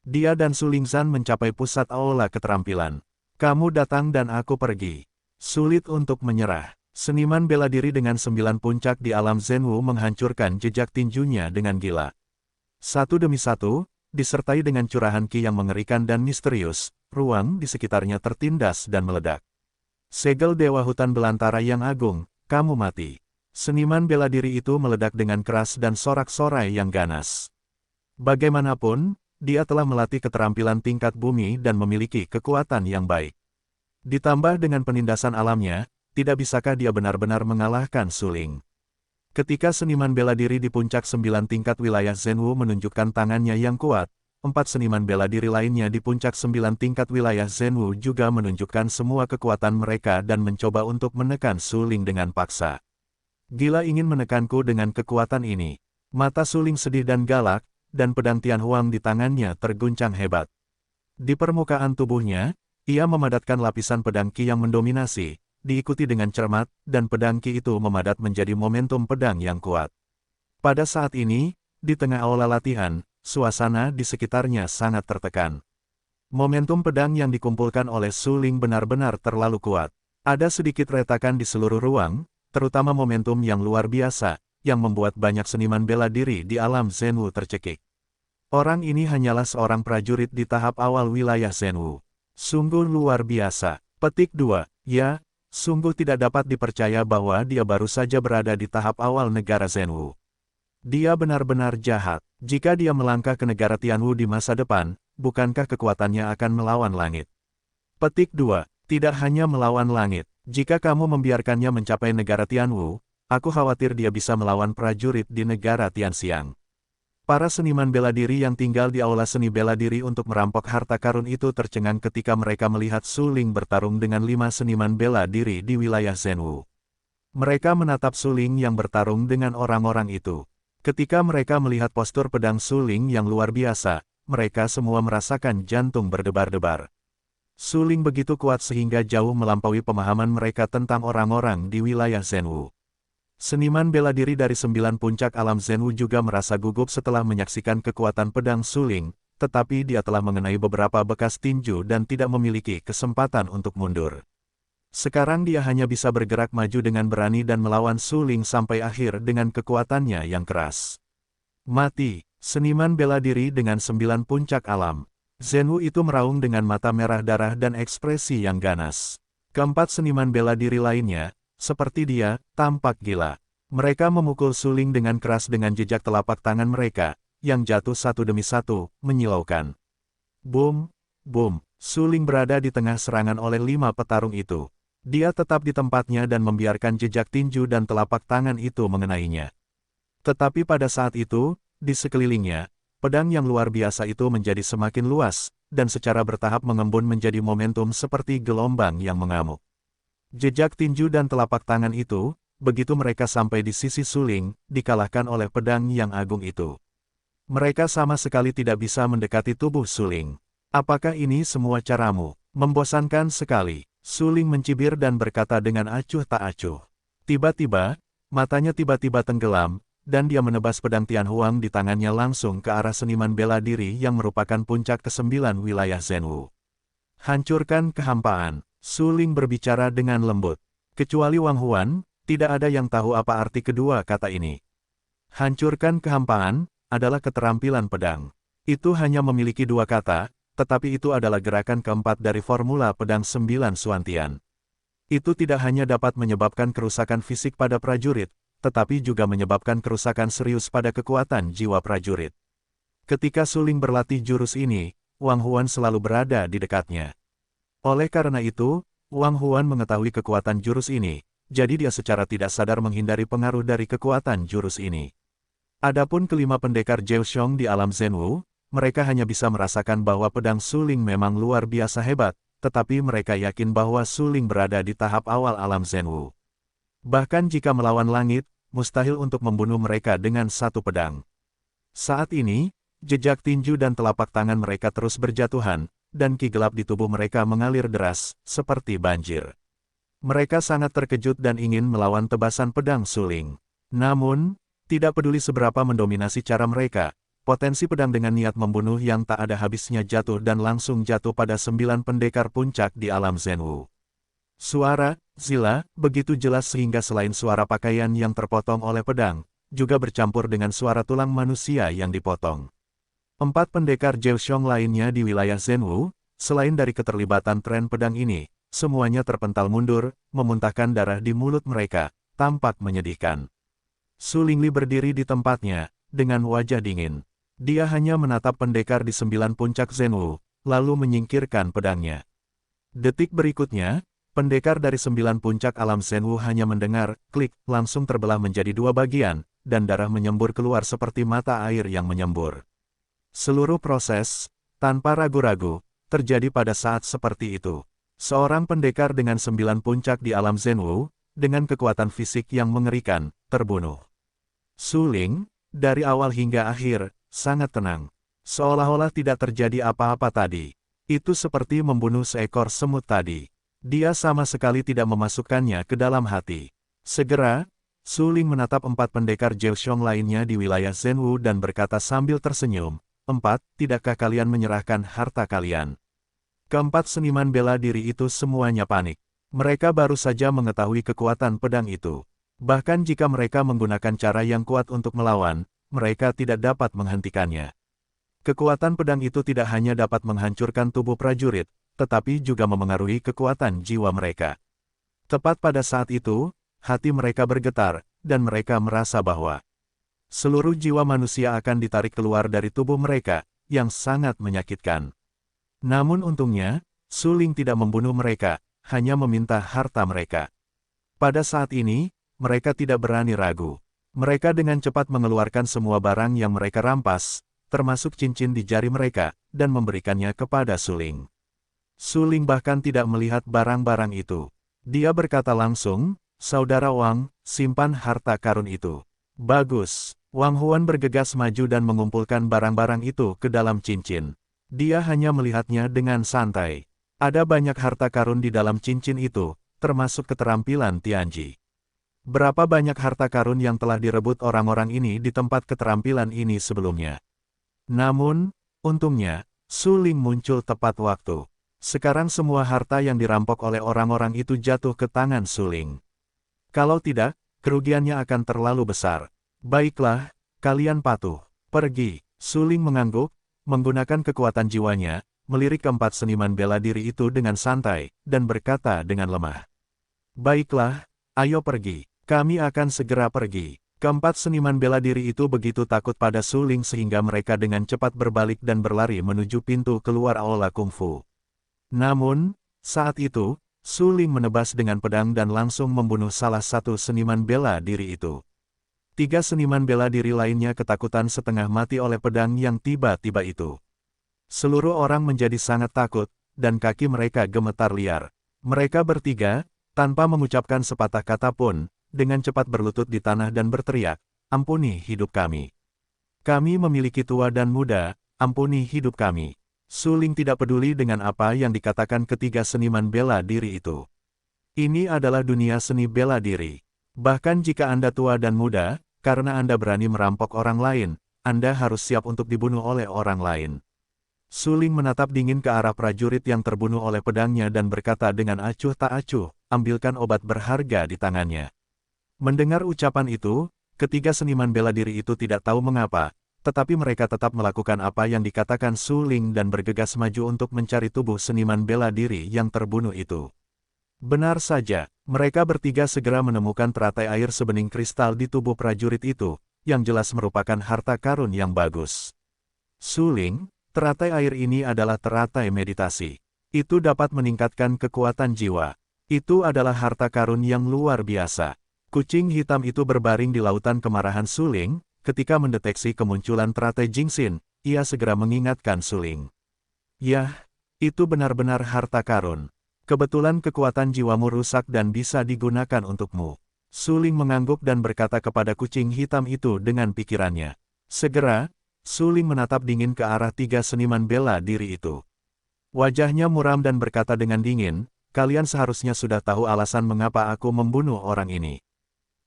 [SPEAKER 1] Dia dan Su Lingzan mencapai pusat aula keterampilan. Kamu datang dan aku pergi. Sulit untuk menyerah. Seniman bela diri dengan 9 puncak di alam Zenwu menghancurkan jejak tinjunya dengan gila. Satu demi satu, disertai dengan curahan ki yang mengerikan dan misterius, ruang di sekitarnya tertindas dan meledak. Segel Dewa Hutan Belantara yang agung, kamu mati. Seniman bela diri itu meledak dengan keras dan sorak-sorai yang ganas. Bagaimanapun, dia telah melatih keterampilan tingkat bumi dan memiliki kekuatan yang baik. Ditambah dengan penindasan alamnya, tidak bisakah dia benar-benar mengalahkan Su Ling? Ketika seniman bela diri di puncak 9 tingkat wilayah Zenwu menunjukkan tangannya yang kuat, 4 seniman bela diri lainnya di puncak 9 tingkat wilayah Zenwu juga menunjukkan semua kekuatan mereka dan mencoba untuk menekan Su Ling dengan paksa. Gila ingin menekanku dengan kekuatan ini. Mata Su Ling sedih dan galak, dan pedang Tianhuang di tangannya terguncang hebat. Di permukaan tubuhnya, ia memadatkan lapisan pedang ki yang mendominasi, diikuti dengan cermat, dan pedang ki itu memadat menjadi momentum pedang yang kuat. Pada saat ini, di tengah aula latihan, suasana di sekitarnya sangat tertekan. Momentum pedang yang dikumpulkan oleh Su Ling benar-benar terlalu kuat. Ada sedikit retakan di seluruh ruang, terutama momentum yang luar biasa, yang membuat banyak seniman bela diri di alam Zenwu tercekik. Orang ini hanyalah seorang prajurit di tahap awal wilayah Zenwu. Sungguh luar biasa. Petik 2. Ya, sungguh tidak dapat dipercaya bahwa dia baru saja berada di tahap awal negara Zenwu. Dia benar-benar jahat. Jika dia melangkah ke negara Tianwu di masa depan, bukankah kekuatannya akan melawan langit? Petik 2. Tidak hanya melawan langit. Jika kamu membiarkannya mencapai negara Tianwu, aku khawatir dia bisa melawan prajurit di negara Tianxiang. Para seniman bela diri yang tinggal di aula seni bela diri untuk merampok harta karun itu tercengang ketika mereka melihat Su Ling bertarung dengan 5 seniman bela diri di wilayah Zenwu. Mereka menatap Su Ling yang bertarung dengan orang-orang itu. Ketika mereka melihat postur pedang Su Ling yang luar biasa, mereka semua merasakan jantung berdebar-debar. Su Ling begitu kuat sehingga jauh melampaui pemahaman mereka tentang orang-orang di wilayah Zenwu. Seniman bela diri dari 9 puncak alam Zenwu juga merasa gugup setelah menyaksikan kekuatan pedang Su Ling, tetapi dia telah mengenai beberapa bekas tinju dan tidak memiliki kesempatan untuk mundur. Sekarang dia hanya bisa bergerak maju dengan berani dan melawan Su Ling sampai akhir dengan kekuatannya yang keras. Mati, seniman bela diri dengan 9 puncak alam. Zenwu itu meraung dengan mata merah darah dan ekspresi yang ganas. Keempat seniman bela diri lainnya, seperti dia, tampak gila. Mereka memukul Su Ling dengan keras dengan jejak telapak tangan mereka, yang jatuh satu demi satu, menyilaukan. Boom, boom, Su Ling berada di tengah serangan oleh 5 petarung itu. Dia tetap di tempatnya dan membiarkan jejak tinju dan telapak tangan itu mengenainya. Tetapi pada saat itu, di sekelilingnya, pedang yang luar biasa itu menjadi semakin luas, dan secara bertahap mengembun menjadi momentum seperti gelombang yang mengamuk. Jejak tinju dan telapak tangan itu, begitu mereka sampai di sisi Su Ling, dikalahkan oleh pedang yang agung itu. Mereka sama sekali tidak bisa mendekati tubuh Su Ling. Apakah ini semua caramu? Membosankan sekali. Su Ling mencibir dan berkata dengan acuh tak acuh. Tiba-tiba, matanya tiba-tiba tenggelam, dan dia menebas pedang Tianhuang di tangannya langsung ke arah seniman bela diri yang merupakan puncak ke-9 wilayah Zenwu. Hancurkan kehampaan, Su Ling berbicara dengan lembut. Kecuali Wang Huan, tidak ada yang tahu apa arti kedua kata ini. Hancurkan kehampaan adalah keterampilan pedang. Itu hanya memiliki 2 kata, tetapi itu adalah gerakan keempat dari formula pedang 9 Suantian. Itu tidak hanya dapat menyebabkan kerusakan fisik pada prajurit, tetapi juga menyebabkan kerusakan serius pada kekuatan jiwa prajurit. Ketika Su Ling berlatih jurus ini, Wang Huan selalu berada di dekatnya. Oleh karena itu, Wang Huan mengetahui kekuatan jurus ini, jadi dia secara tidak sadar menghindari pengaruh dari kekuatan jurus ini. Adapun kelima pendekar Jiuxiong di alam Zenwu, mereka hanya bisa merasakan bahwa pedang Su Ling memang luar biasa hebat, tetapi mereka yakin bahwa Su Ling berada di tahap awal alam Zenwu. Bahkan jika melawan langit, mustahil untuk membunuh mereka dengan satu pedang. Saat ini, jejak tinju dan telapak tangan mereka terus berjatuhan, dan ki gelap di tubuh mereka mengalir deras, seperti banjir. Mereka sangat terkejut dan ingin melawan tebasan pedang Su Ling. Namun, tidak peduli seberapa mendominasi cara mereka, potensi pedang dengan niat membunuh yang tak ada habisnya jatuh dan langsung jatuh pada 9 pendekar puncak di alam Zenwu. Suara Zila begitu jelas sehingga selain suara pakaian yang terpotong oleh pedang, juga bercampur dengan suara tulang manusia yang dipotong. 4 pendekar Jiuxiong lainnya di wilayah Zenwu, selain dari keterlibatan tren pedang ini, semuanya terpental mundur, memuntahkan darah di mulut mereka, tampak menyedihkan. Su Lingli berdiri di tempatnya, dengan wajah dingin. Dia hanya menatap pendekar di 9 puncak Zenwu, lalu menyingkirkan pedangnya. Detik berikutnya, pendekar dari 9 puncak alam Zenwu hanya mendengar, klik, langsung terbelah menjadi 2 bagian, dan darah menyembur keluar seperti mata air yang menyembur. Seluruh proses, tanpa ragu-ragu, terjadi pada saat seperti itu. Seorang pendekar dengan 9 puncak di alam Zenwu, dengan kekuatan fisik yang mengerikan, terbunuh. Su Ling, dari awal hingga akhir, sangat tenang. Seolah-olah tidak terjadi apa-apa tadi. Itu seperti membunuh seekor semut tadi. Dia sama sekali tidak memasukkannya ke dalam hati. Segera, Su Ling menatap 4 pendekar Jiuxiong lainnya di wilayah Zenwu dan berkata sambil tersenyum, 4, tidakkah kalian menyerahkan harta kalian? Keempat seniman bela diri itu semuanya panik. Mereka baru saja mengetahui kekuatan pedang itu. Bahkan jika mereka menggunakan cara yang kuat untuk melawan, mereka tidak dapat menghentikannya. Kekuatan pedang itu tidak hanya dapat menghancurkan tubuh prajurit, tetapi juga memengaruhi kekuatan jiwa mereka. Tepat pada saat itu, hati mereka bergetar, dan mereka merasa bahwa seluruh jiwa manusia akan ditarik keluar dari tubuh mereka, yang sangat menyakitkan. Namun untungnya, Su Ling tidak membunuh mereka, hanya meminta harta mereka. Pada saat ini, mereka tidak berani ragu. Mereka dengan cepat mengeluarkan semua barang yang mereka rampas, termasuk cincin di jari mereka, dan memberikannya kepada Su Ling. Su Ling bahkan tidak melihat barang-barang itu. Dia berkata langsung, "Saudara Wang, simpan harta karun itu." Bagus. Wang Huan bergegas maju dan mengumpulkan barang-barang itu ke dalam cincin. Dia hanya melihatnya dengan santai. Ada banyak harta karun di dalam cincin itu, termasuk keterampilan Tianji. Berapa banyak harta karun yang telah direbut orang-orang ini di tempat keterampilan ini sebelumnya. Namun, untungnya, Su Ling muncul tepat waktu. Sekarang semua harta yang dirampok oleh orang-orang itu jatuh ke tangan Su Ling. Kalau tidak, kerugiannya akan terlalu besar. Baiklah, kalian patuh. Pergi. Su Ling mengangguk, menggunakan kekuatan jiwanya, melirik keempat seniman bela diri itu dengan santai, dan berkata dengan lemah. Baiklah, ayo pergi. Kami akan segera pergi. Keempat seniman bela diri itu begitu takut pada Su Ling sehingga mereka dengan cepat berbalik dan berlari menuju pintu keluar aula kungfu. Namun, saat itu, Su Ling menebas dengan pedang dan langsung membunuh salah satu seniman bela diri itu. 3 seniman bela diri lainnya ketakutan setengah mati oleh pedang yang tiba-tiba itu. Seluruh orang menjadi sangat takut, dan kaki mereka gemetar liar. Mereka bertiga, tanpa mengucapkan sepatah kata pun, dengan cepat berlutut di tanah dan berteriak, "Ampuni hidup kami. Kami memiliki tua dan muda, ampuni hidup kami." Su Ling tidak peduli dengan apa yang dikatakan ketiga seniman bela diri itu. Ini adalah dunia seni bela diri. Bahkan jika Anda tua dan muda, karena Anda berani merampok orang lain, Anda harus siap untuk dibunuh oleh orang lain. Su Ling menatap dingin ke arah prajurit yang terbunuh oleh pedangnya dan berkata dengan acuh tak acuh, "Ambilkan obat berharga di tangannya." Mendengar ucapan itu, ketiga seniman bela diri itu tidak tahu mengapa, tetapi mereka tetap melakukan apa yang dikatakan Su Ling dan bergegas maju untuk mencari tubuh seniman bela diri yang terbunuh itu. Benar saja, mereka bertiga segera menemukan teratai air sebening kristal di tubuh prajurit itu, yang jelas merupakan harta karun yang bagus. Su Ling, teratai air ini adalah teratai meditasi. Itu dapat meningkatkan kekuatan jiwa. Itu adalah harta karun yang luar biasa. Kucing hitam itu berbaring di lautan kemarahan Su Ling, ketika mendeteksi kemunculan teratai Jingxin, ia segera mengingatkan Su Ling. "Yah, itu benar-benar harta karun. Kebetulan kekuatan jiwamu rusak dan bisa digunakan untukmu." Su Ling mengangguk dan berkata kepada kucing hitam itu dengan pikirannya. Segera, Su Ling menatap dingin ke arah 3 seniman bela diri itu. Wajahnya muram dan berkata dengan dingin, "Kalian seharusnya sudah tahu alasan mengapa aku membunuh orang ini.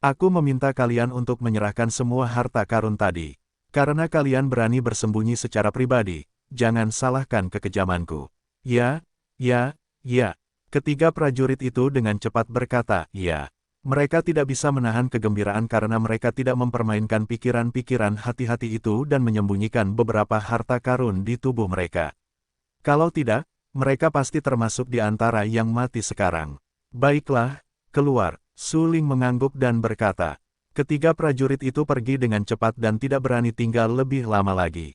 [SPEAKER 1] Aku meminta kalian untuk menyerahkan semua harta karun tadi. Karena kalian berani bersembunyi secara pribadi, jangan salahkan kekejamanku." "Ya, ya, ya." Ketiga prajurit itu dengan cepat berkata, "Ya." Mereka tidak bisa menahan kegembiraan karena mereka tidak mempermainkan pikiran-pikiran hati-hati itu dan menyembunyikan beberapa harta karun di tubuh mereka. Kalau tidak, mereka pasti termasuk di antara yang mati sekarang. "Baiklah, keluar." Su Ling mengangguk dan berkata. Ketiga prajurit itu pergi dengan cepat dan tidak berani tinggal lebih lama lagi.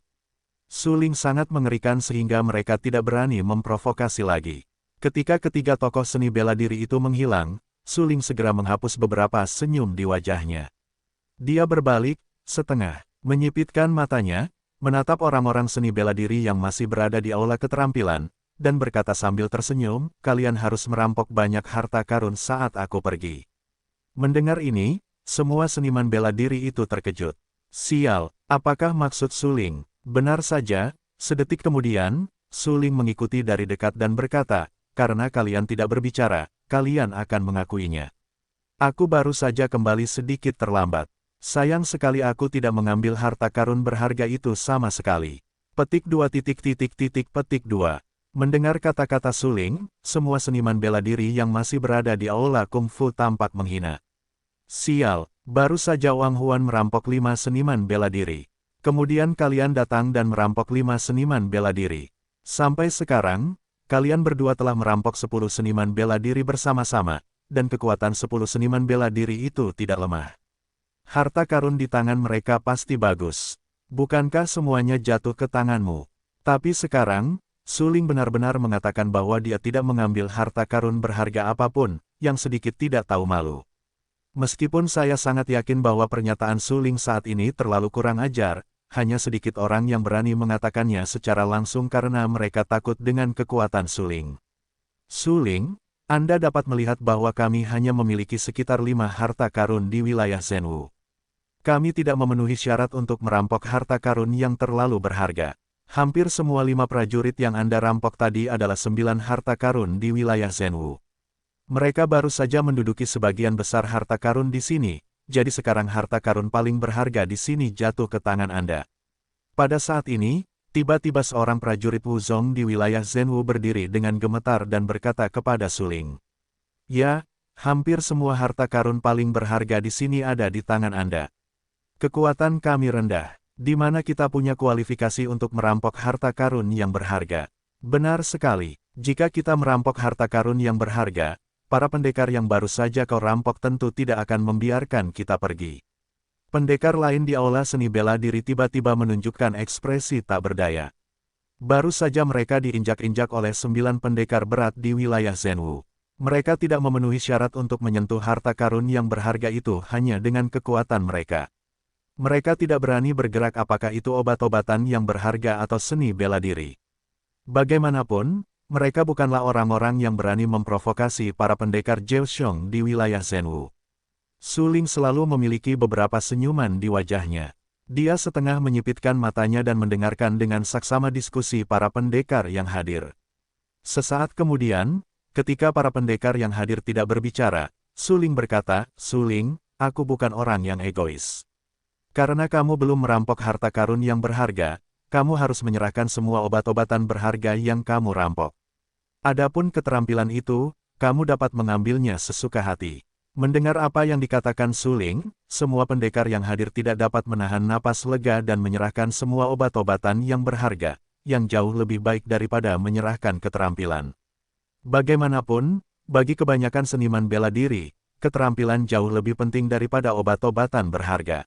[SPEAKER 1] Su Ling sangat mengerikan sehingga mereka tidak berani memprovokasi lagi. Ketika ketiga tokoh seni bela diri itu menghilang, Su Ling segera menghapus beberapa senyum di wajahnya. Dia berbalik, setengah menyipitkan matanya, menatap orang-orang seni bela diri yang masih berada di aula keterampilan, dan berkata sambil tersenyum, "Kalian harus merampok banyak harta karun saat aku pergi." Mendengar ini, semua seniman bela diri itu terkejut. Sial, apakah maksud Su Ling? Benar saja, sedetik kemudian, Su Ling mengikuti dari dekat dan berkata, "Karena kalian tidak berbicara, kalian akan mengakuinya. Aku baru saja kembali sedikit terlambat. Sayang sekali aku tidak mengambil harta karun berharga itu sama sekali." Petik 2. Mendengar kata-kata Suling, semua seniman bela diri yang masih berada di aula kungfu tampak menghina. Sial, baru saja Wang Huan merampok 5 seniman bela diri. Kemudian kalian datang dan merampok 5 seniman bela diri. Sampai sekarang, kalian berdua telah merampok 10 seniman bela diri bersama-sama, dan kekuatan 10 seniman bela diri itu tidak lemah. Harta karun di tangan mereka pasti bagus. Bukankah semuanya jatuh ke tanganmu? Tapi sekarang, Suling benar-benar mengatakan bahwa dia tidak mengambil harta karun berharga apapun, yang sedikit tidak tahu malu. Meskipun saya sangat yakin bahwa pernyataan Suling saat ini terlalu kurang ajar, hanya sedikit orang yang berani mengatakannya secara langsung karena mereka takut dengan kekuatan Suling. Suling, Anda dapat melihat bahwa kami hanya memiliki sekitar 5 harta karun di wilayah Zhenwu. Kami tidak memenuhi syarat untuk merampok harta karun yang terlalu berharga. Hampir semua 5 prajurit yang Anda rampok tadi adalah 9 harta karun di wilayah Zhenwu. Mereka baru saja menduduki sebagian besar harta karun di sini, jadi sekarang harta karun paling berharga di sini jatuh ke tangan Anda. Pada saat ini, tiba-tiba seorang prajurit Wuzong di wilayah Zhenwu berdiri dengan gemetar dan berkata kepada Suling. Ya, hampir semua harta karun paling berharga di sini ada di tangan Anda. Kekuatan kami rendah. Di mana kita punya kualifikasi untuk merampok harta karun yang berharga. Benar sekali, jika kita merampok harta karun yang berharga, para pendekar yang baru saja kau rampok tentu tidak akan membiarkan kita pergi. Pendekar lain di aula seni bela diri tiba-tiba menunjukkan ekspresi tak berdaya. Baru saja mereka diinjak-injak oleh 9 pendekar berat di wilayah Zhenwu. Mereka tidak memenuhi syarat untuk menyentuh harta karun yang berharga itu hanya dengan kekuatan mereka. Mereka tidak berani bergerak apakah itu obat-obatan yang berharga atau seni bela diri. Bagaimanapun, mereka bukanlah orang-orang yang berani memprovokasi para pendekar Zheoxiong di wilayah Zhenwu. Suling selalu memiliki beberapa senyuman di wajahnya. Dia setengah menyipitkan matanya dan mendengarkan dengan saksama diskusi para pendekar yang hadir. Sesaat kemudian, ketika para pendekar yang hadir tidak berbicara, Suling berkata, Suling, aku bukan orang yang egois. Karena kamu belum merampok harta karun yang berharga, kamu harus menyerahkan semua obat-obatan berharga yang kamu rampok. Adapun keterampilan itu, kamu dapat mengambilnya sesuka hati. Mendengar apa yang dikatakan Suling, semua pendekar yang hadir tidak dapat menahan napas lega dan menyerahkan semua obat-obatan yang berharga, yang jauh lebih baik daripada menyerahkan keterampilan. Bagaimanapun, bagi kebanyakan seniman bela diri, keterampilan jauh lebih penting daripada obat-obatan berharga.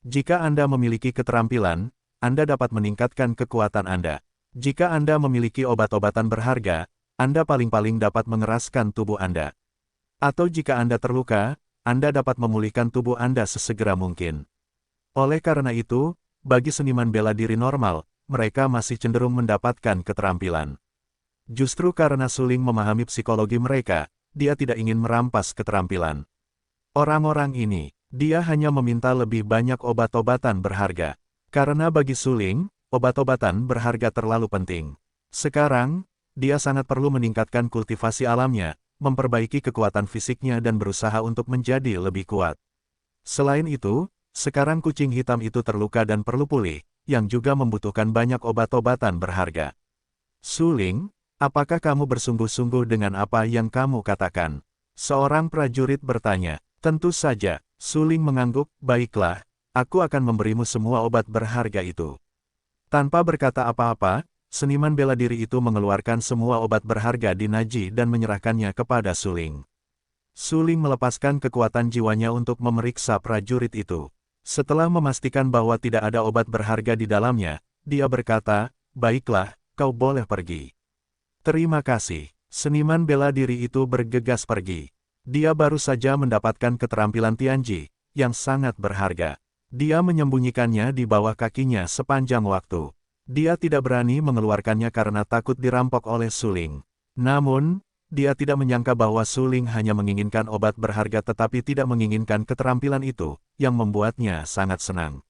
[SPEAKER 1] Jika Anda memiliki keterampilan, Anda dapat meningkatkan kekuatan Anda. Jika Anda memiliki obat-obatan berharga, Anda paling-paling dapat mengeraskan tubuh Anda. Atau jika Anda terluka, Anda dapat memulihkan tubuh Anda sesegera mungkin. Oleh karena itu, bagi seniman bela diri normal, mereka masih cenderung mendapatkan keterampilan. Justru karena Suling memahami psikologi mereka, dia tidak ingin merampas keterampilan. Orang-orang ini, dia hanya meminta lebih banyak obat-obatan berharga. Karena bagi Suling, obat-obatan berharga terlalu penting. Sekarang, dia sangat perlu meningkatkan kultivasi alamnya, memperbaiki kekuatan fisiknya dan berusaha untuk menjadi lebih kuat. Selain itu, sekarang kucing hitam itu terluka dan perlu pulih, yang juga membutuhkan banyak obat-obatan berharga. Suling, apakah kamu bersungguh-sungguh dengan apa yang kamu katakan? Seorang prajurit bertanya. Tentu saja, Suling mengangguk, baiklah, aku akan memberimu semua obat berharga itu. Tanpa berkata apa-apa, seniman bela diri itu mengeluarkan semua obat berharga di Naji dan menyerahkannya kepada Suling. Suling melepaskan kekuatan jiwanya untuk memeriksa prajurit itu. Setelah memastikan bahwa tidak ada obat berharga di dalamnya, dia berkata, baiklah, kau boleh pergi. Terima kasih. Seniman bela diri itu bergegas pergi. Dia baru saja mendapatkan keterampilan Tianji, yang sangat berharga. Dia menyembunyikannya di bawah kakinya sepanjang waktu. Dia tidak berani mengeluarkannya karena takut dirampok oleh Suling. Namun, dia tidak menyangka bahwa Suling hanya menginginkan obat berharga tetapi tidak menginginkan keterampilan itu, yang membuatnya sangat senang.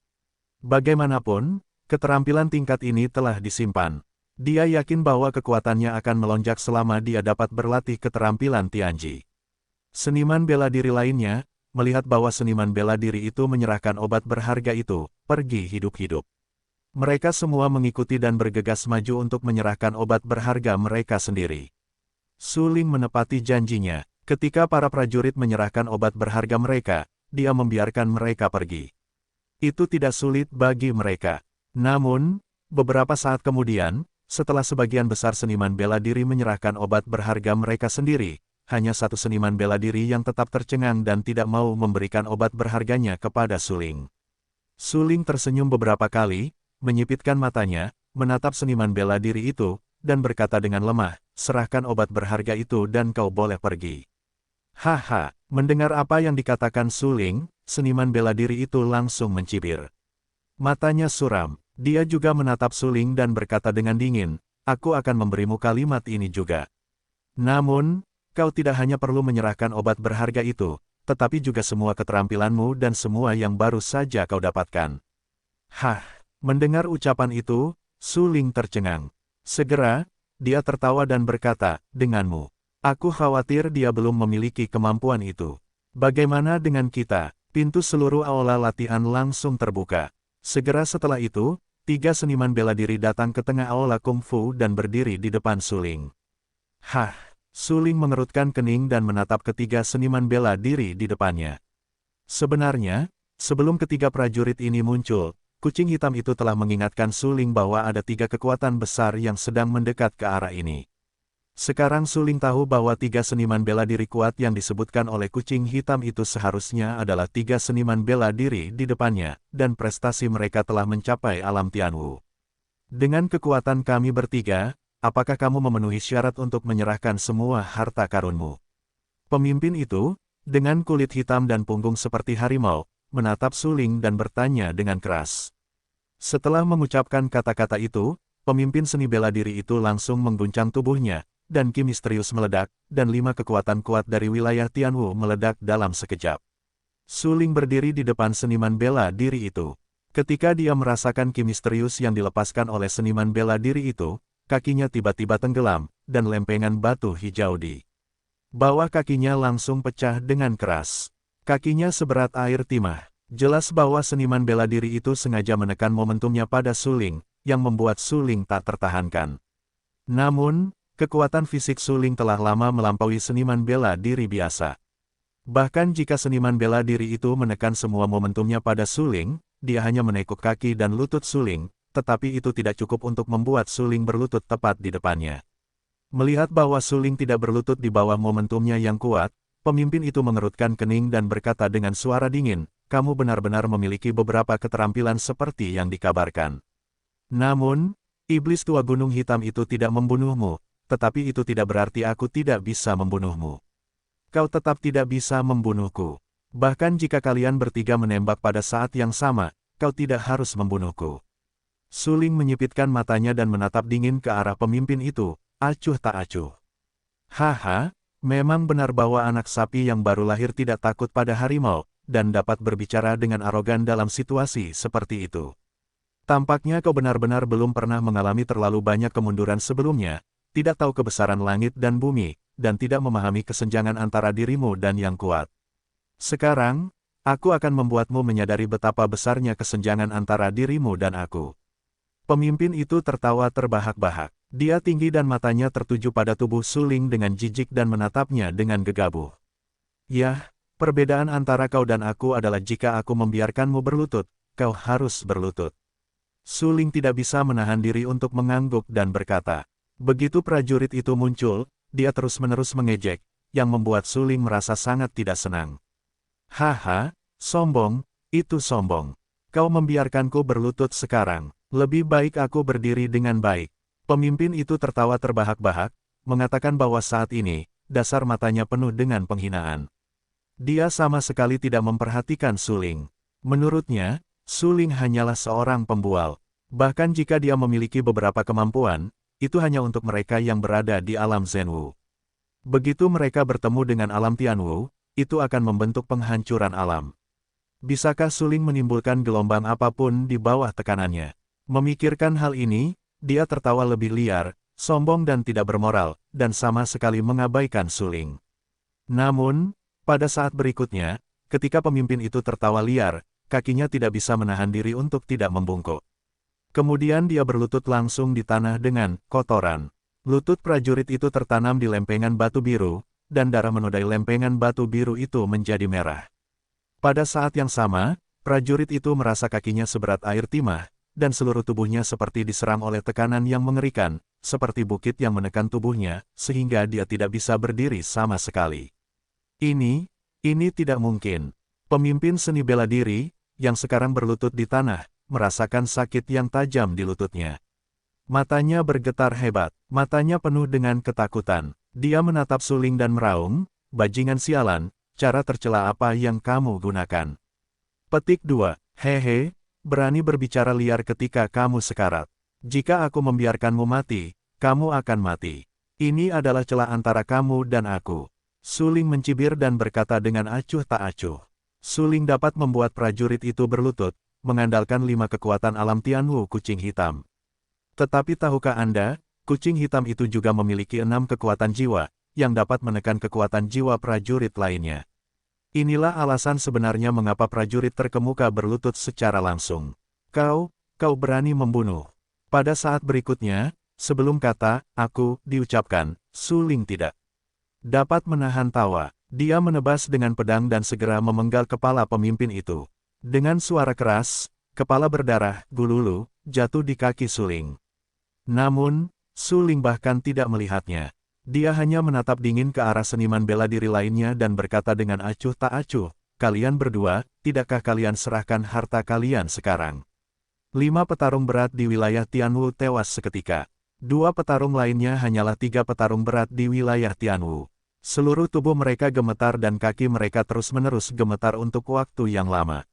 [SPEAKER 1] Bagaimanapun, keterampilan tingkat ini telah disimpan. Dia yakin bahwa kekuatannya akan melonjak selama dia dapat berlatih keterampilan Tianji. Seniman bela diri lainnya, melihat bahwa seniman bela diri itu menyerahkan obat berharga itu, pergi hidup-hidup. Mereka semua mengikuti dan bergegas maju untuk menyerahkan obat berharga mereka sendiri. Su Ling menepati janjinya. Ketika para prajurit menyerahkan obat berharga mereka, dia membiarkan mereka pergi. Itu tidak sulit bagi mereka. Namun, beberapa saat kemudian, setelah sebagian besar seniman bela diri menyerahkan obat berharga mereka sendiri, hanya satu seniman bela diri yang tetap tercengang dan tidak mau memberikan obat berharganya kepada Su Ling. Su Ling tersenyum beberapa kali, menyipitkan matanya, menatap seniman bela diri itu, dan berkata dengan lemah, serahkan obat berharga itu dan kau boleh pergi. Haha, mendengar apa yang dikatakan Su Ling, seniman bela diri itu langsung mencibir. Matanya suram, dia juga menatap Su Ling dan berkata dengan dingin, aku akan memberimu kalimat ini juga. Namun, kau tidak hanya perlu menyerahkan obat berharga itu, tetapi juga semua keterampilanmu dan semua yang baru saja kau dapatkan. Hah, mendengar ucapan itu, Su Ling tercengang. Segera, dia tertawa dan berkata, denganmu. Aku khawatir dia belum memiliki kemampuan itu. Bagaimana dengan kita? Pintu seluruh aula latihan langsung terbuka. Segera setelah itu, 3 seniman bela diri datang ke tengah aula kungfu dan berdiri di depan Su Ling. Hah, Su Ling mengerutkan kening dan menatap ketiga seniman bela diri di depannya. Sebenarnya, sebelum ketiga prajurit ini muncul, kucing hitam itu telah mengingatkan Su Ling bahwa ada 3 kekuatan besar yang sedang mendekat ke arah ini. Sekarang Su Ling tahu bahwa 3 seniman bela diri kuat yang disebutkan oleh kucing hitam itu seharusnya adalah 3 seniman bela diri di depannya, dan prestasi mereka telah mencapai alam Tianwu. Dengan kekuatan kami bertiga, apakah kamu memenuhi syarat untuk menyerahkan semua harta karunmu? Pemimpin itu, dengan kulit hitam dan punggung seperti harimau, menatap Su Ling dan bertanya dengan keras. Setelah mengucapkan kata-kata itu, pemimpin seni bela diri itu langsung mengguncang tubuhnya, dan ki misterius meledak, dan 5 kekuatan kuat dari wilayah Tianwu meledak dalam sekejap. Su Ling berdiri di depan seniman bela diri itu. Ketika dia merasakan ki misterius yang dilepaskan oleh seniman bela diri itu, kakinya tiba-tiba tenggelam, dan lempengan batu hijau di bawah kakinya langsung pecah dengan keras. Kakinya seberat air timah. Jelas bahwa seniman bela diri itu sengaja menekan momentumnya pada Su Ling, yang membuat Su Ling tak tertahankan. Namun, kekuatan fisik Su Ling telah lama melampaui seniman bela diri biasa. Bahkan jika seniman bela diri itu menekan semua momentumnya pada Su Ling, dia hanya menekuk kaki dan lutut Su Ling, tetapi itu tidak cukup untuk membuat Su Ling berlutut tepat di depannya. Melihat bahwa Su Ling tidak berlutut di bawah momentumnya yang kuat, pemimpin itu mengerutkan kening dan berkata dengan suara dingin, kamu benar-benar memiliki beberapa keterampilan seperti yang dikabarkan. Namun, iblis tua gunung hitam itu tidak membunuhmu, tetapi itu tidak berarti aku tidak bisa membunuhmu. Kau tetap tidak bisa membunuhku. Bahkan jika kalian bertiga menembak pada saat yang sama, kau tidak harus membunuhku. Su Ling menyipitkan matanya dan menatap dingin ke arah pemimpin itu, acuh tak acuh. Haha, memang benar bahwa anak sapi yang baru lahir tidak takut pada harimau, dan dapat berbicara dengan arogan dalam situasi seperti itu. Tampaknya kau benar-benar belum pernah mengalami terlalu banyak kemunduran sebelumnya, tidak tahu kebesaran langit dan bumi, dan tidak memahami kesenjangan antara dirimu dan yang kuat. Sekarang, aku akan membuatmu menyadari betapa besarnya kesenjangan antara dirimu dan aku. Pemimpin itu tertawa terbahak-bahak. Dia tinggi dan matanya tertuju pada tubuh Su Ling dengan jijik dan menatapnya dengan gegabah. Yah, perbedaan antara kau dan aku adalah jika aku membiarkanmu berlutut, kau harus berlutut. Su Ling tidak bisa menahan diri untuk mengangguk dan berkata. Begitu prajurit itu muncul, dia terus-menerus mengejek, yang membuat Su Ling merasa sangat tidak senang. Haha, sombong, itu sombong. Kau membiarkanku berlutut sekarang, lebih baik aku berdiri dengan baik. Pemimpin itu tertawa terbahak-bahak, mengatakan bahwa saat ini, dasar matanya penuh dengan penghinaan. Dia sama sekali tidak memperhatikan Su Ling. Menurutnya, Su Ling hanyalah seorang pembual. Bahkan jika dia memiliki beberapa kemampuan, itu hanya untuk mereka yang berada di alam Zhenwu. Begitu mereka bertemu dengan alam Tianwu, itu akan membentuk penghancuran alam. Bisakah Su Ling menimbulkan gelombang apapun di bawah tekanannya? Memikirkan hal ini, dia tertawa lebih liar, sombong dan tidak bermoral, dan sama sekali mengabaikan Su Ling. Namun, pada saat berikutnya, ketika pemimpin itu tertawa liar, kakinya tidak bisa menahan diri untuk tidak membungkuk. Kemudian dia berlutut langsung di tanah dengan kotoran. Lutut prajurit itu tertanam di lempengan batu biru, dan darah menodai lempengan batu biru itu menjadi merah. Pada saat yang sama, prajurit itu merasa kakinya seberat air timah, dan seluruh tubuhnya seperti diserang oleh tekanan yang mengerikan, seperti bukit yang menekan tubuhnya, sehingga dia tidak bisa berdiri sama sekali. Ini tidak mungkin. Pemimpin seni bela diri, yang sekarang berlutut di tanah, merasakan sakit yang tajam di lututnya. Matanya bergetar hebat, matanya penuh dengan ketakutan. Dia menatap Suling dan meraung, "Bajingan sialan, cara tercela apa yang kamu gunakan?" Petik 2. Hehe, berani berbicara liar ketika kamu sekarat. Jika aku membiarkanmu mati, kamu akan mati. Ini adalah celah antara kamu dan aku. Suling mencibir dan berkata dengan acuh tak acuh. Suling dapat membuat prajurit itu berlutut, mengandalkan 5 kekuatan alam Tianwu kucing hitam. Tetapi tahukah Anda, kucing hitam itu juga memiliki 6 kekuatan jiwa, yang dapat menekan kekuatan jiwa prajurit lainnya. Inilah alasan sebenarnya mengapa prajurit terkemuka berlutut secara langsung. Kau berani membunuh. Pada saat berikutnya, sebelum kata, "aku," diucapkan, Suling tidak dapat menahan tawa. Dia menebas dengan pedang dan segera memenggal kepala pemimpin itu. Dengan suara keras, kepala berdarah, gululu, jatuh di kaki Suling. Namun, Suling bahkan tidak melihatnya. Dia hanya menatap dingin ke arah seniman bela diri lainnya dan berkata dengan acuh tak acuh, "Kalian berdua, tidakkah kalian serahkan harta kalian sekarang?" 5 petarung berat di wilayah Tianwu tewas seketika. 2 petarung lainnya hanyalah 3 petarung berat di wilayah Tianwu. Seluruh tubuh mereka gemetar dan kaki mereka terus-menerus gemetar untuk waktu yang lama.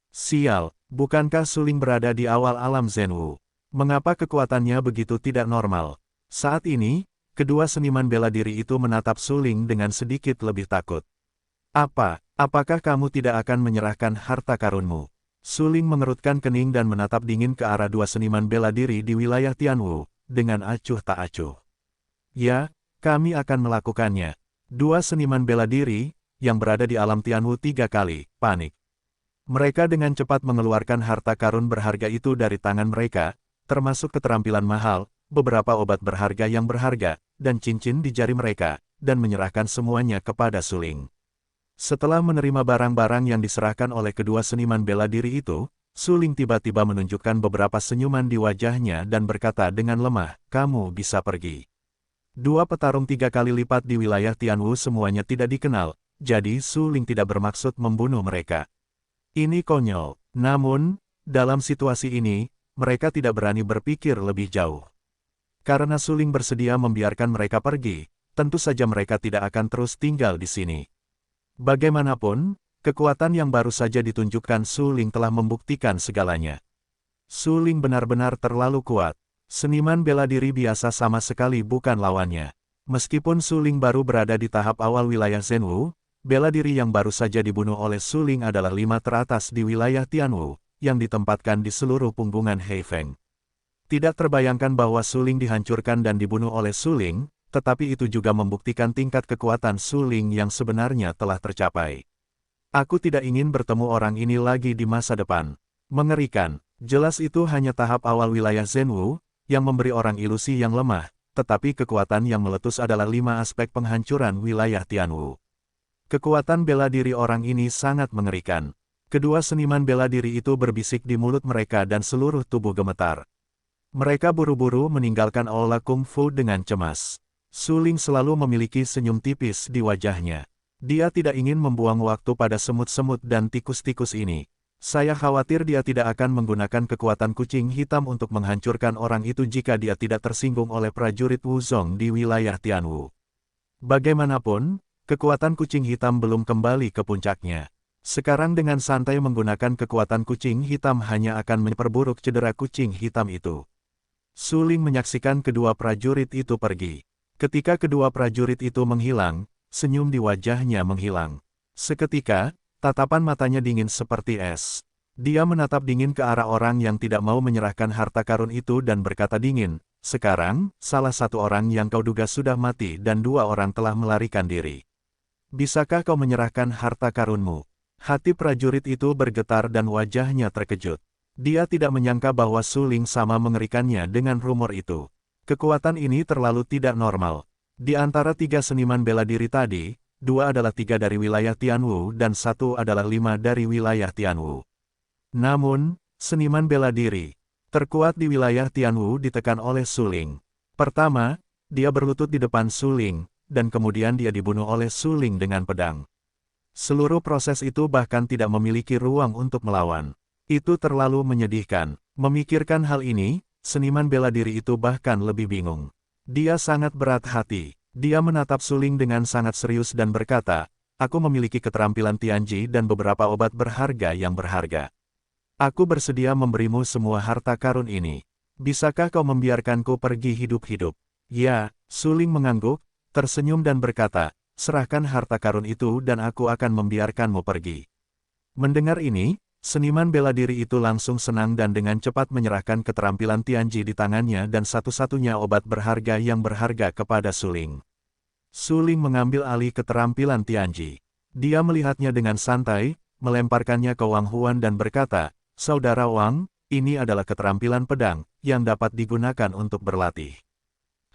[SPEAKER 1] Sial, bukankah Suling berada di awal alam Zhenwu? Mengapa kekuatannya begitu tidak normal? Saat ini, kedua seniman bela diri itu menatap Suling dengan sedikit lebih takut. Apakah kamu tidak akan menyerahkan harta karunmu? Suling mengerutkan kening dan menatap dingin ke arah 2 seniman bela diri di wilayah Tianwu, dengan acuh tak acuh. "Ya, kami akan melakukannya." 2 seniman bela diri, yang berada di alam Tianwu 3 kali, panik. Mereka dengan cepat mengeluarkan harta karun berharga itu dari tangan mereka, termasuk keterampilan mahal, beberapa obat berharga yang berharga, dan cincin di jari mereka, dan menyerahkan semuanya kepada Suling. Setelah menerima barang-barang yang diserahkan oleh kedua seniman bela diri itu, Suling tiba-tiba menunjukkan beberapa senyuman di wajahnya dan berkata dengan lemah, "Kamu bisa pergi." 2 petarung 3 kali lipat di wilayah Tianwu semuanya tidak dikenal, jadi Suling tidak bermaksud membunuh mereka. Ini konyol, namun, dalam situasi ini, mereka tidak berani berpikir lebih jauh. Karena Suling bersedia membiarkan mereka pergi, tentu saja mereka tidak akan terus tinggal di sini. Bagaimanapun, kekuatan yang baru saja ditunjukkan Suling telah membuktikan segalanya. Suling benar-benar terlalu kuat. Seniman bela diri biasa sama sekali bukan lawannya. Meskipun Suling baru berada di tahap awal wilayah Zhenwu, bela diri yang baru saja dibunuh oleh Suling adalah 5 teratas di wilayah Tianwu, yang ditempatkan di seluruh punggungan Heifeng. Tidak terbayangkan bahwa Suling dihancurkan dan dibunuh oleh Suling, tetapi itu juga membuktikan tingkat kekuatan Suling yang sebenarnya telah tercapai. Aku tidak ingin bertemu orang ini lagi di masa depan. Mengerikan, jelas itu hanya tahap awal wilayah Zhenwu, yang memberi orang ilusi yang lemah, tetapi kekuatan yang meletus adalah 5 aspek penghancuran wilayah Tianwu. Kekuatan bela diri orang ini sangat mengerikan. Kedua seniman bela diri itu berbisik di mulut mereka dan seluruh tubuh gemetar. Mereka buru-buru meninggalkan aula kungfu dengan cemas. Suling selalu memiliki senyum tipis di wajahnya. Dia tidak ingin membuang waktu pada semut-semut dan tikus-tikus ini. Saya khawatir dia tidak akan menggunakan kekuatan kucing hitam untuk menghancurkan orang itu jika dia tidak tersinggung oleh prajurit Wuzong di wilayah Tianwu. Bagaimanapun, kekuatan kucing hitam belum kembali ke puncaknya. Sekarang dengan santai menggunakan kekuatan kucing hitam hanya akan memperburuk cedera kucing hitam itu. Suling menyaksikan kedua prajurit itu pergi. Ketika kedua prajurit itu menghilang, senyum di wajahnya menghilang. Seketika, tatapan matanya dingin seperti es. Dia menatap dingin ke arah orang yang tidak mau menyerahkan harta karun itu dan berkata dingin, "Sekarang, salah satu orang yang kau duga sudah mati dan 2 orang telah melarikan diri. Bisakah kau menyerahkan harta karunmu?" Hati prajurit itu bergetar dan wajahnya terkejut. Dia tidak menyangka bahwa Su Ling sama mengerikannya dengan rumor itu. Kekuatan ini terlalu tidak normal. Di antara 3 seniman bela diri tadi, 2 adalah 3 dari wilayah Tianwu dan 1 adalah 5 dari wilayah Tianwu. Namun, seniman bela diri terkuat di wilayah Tianwu ditekan oleh Su Ling. Pertama, dia berlutut di depan Su Ling, dan kemudian dia dibunuh oleh Su Ling dengan pedang. Seluruh proses itu bahkan tidak memiliki ruang untuk melawan. Itu terlalu menyedihkan. Memikirkan hal ini, seniman bela diri itu bahkan lebih bingung. Dia sangat berat hati. Dia menatap Su Ling dengan sangat serius dan berkata, "Aku memiliki keterampilan Tianji dan beberapa obat berharga yang berharga. Aku bersedia memberimu semua harta karun ini. Bisakah kau membiarkanku pergi hidup-hidup?" "Ya," Su Ling mengangguk, tersenyum dan berkata, "Serahkan harta karun itu dan aku akan membiarkanmu pergi." Mendengar ini, seniman bela diri itu langsung senang dan dengan cepat menyerahkan keterampilan Tianji di tangannya dan satu-satunya obat berharga yang berharga kepada Su Ling. Su Ling mengambil alih keterampilan Tianji. Dia melihatnya dengan santai, melemparkannya ke Wang Huan dan berkata, "Saudara Wang, ini adalah keterampilan pedang, yang dapat digunakan untuk berlatih."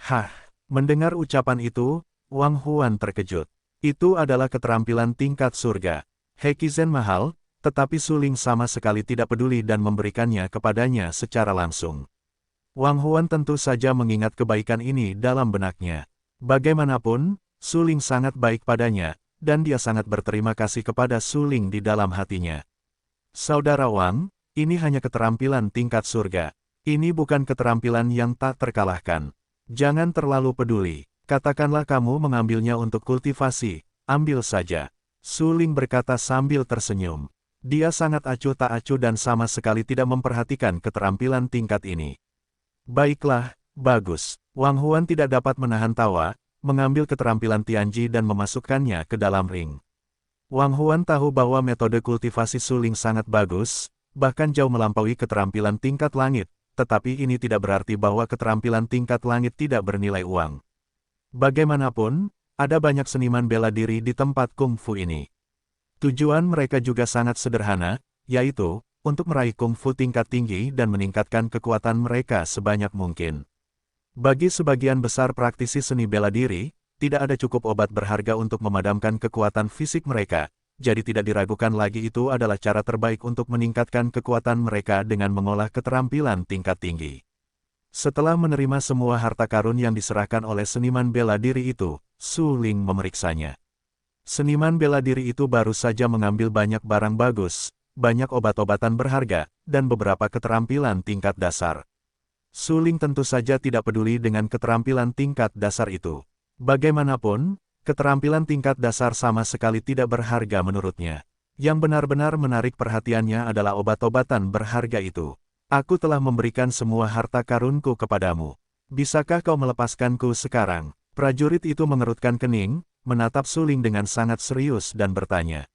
[SPEAKER 1] Hah, mendengar ucapan itu, Wang Huan terkejut. Itu adalah keterampilan tingkat surga. Hekizen mahal, tetapi Su Ling sama sekali tidak peduli dan memberikannya kepadanya secara langsung. Wang Huan tentu saja mengingat kebaikan ini dalam benaknya. Bagaimanapun, Su Ling sangat baik padanya, dan dia sangat berterima kasih kepada Su Ling di dalam hatinya. "Saudara Wang, ini hanya keterampilan tingkat surga. Ini bukan keterampilan yang tak terkalahkan. Jangan terlalu peduli. Katakanlah kamu mengambilnya untuk kultivasi, ambil saja." Su Ling berkata sambil tersenyum. Dia sangat acuh tak acuh dan sama sekali tidak memperhatikan keterampilan tingkat ini. "Baiklah, bagus." Wang Huan tidak dapat menahan tawa, mengambil keterampilan Tianji dan memasukkannya ke dalam ring. Wang Huan tahu bahwa metode kultivasi Su Ling sangat bagus, bahkan jauh melampaui keterampilan tingkat langit, tetapi ini tidak berarti bahwa keterampilan tingkat langit tidak bernilai uang. Bagaimanapun, ada banyak seniman bela diri di tempat kungfu ini. Tujuan mereka juga sangat sederhana, yaitu, untuk meraih kungfu tingkat tinggi dan meningkatkan kekuatan mereka sebanyak mungkin. Bagi sebagian besar praktisi seni bela diri, tidak ada cukup obat berharga untuk memadamkan kekuatan fisik mereka, jadi tidak diragukan lagi itu adalah cara terbaik untuk meningkatkan kekuatan mereka dengan mengolah keterampilan tingkat tinggi. Setelah menerima semua harta karun yang diserahkan oleh seniman bela diri itu, Su Ling memeriksanya. Seniman bela diri itu baru saja mengambil banyak barang bagus, banyak obat-obatan berharga, dan beberapa keterampilan tingkat dasar. Su Ling tentu saja tidak peduli dengan keterampilan tingkat dasar itu. Bagaimanapun, keterampilan tingkat dasar sama sekali tidak berharga menurutnya. Yang benar-benar menarik perhatiannya adalah obat-obatan berharga itu. "Aku telah memberikan semua harta karunku kepadamu. Bisakah kau melepaskanku sekarang?" Prajurit itu mengerutkan kening, menatap Su Ling dengan sangat serius dan bertanya.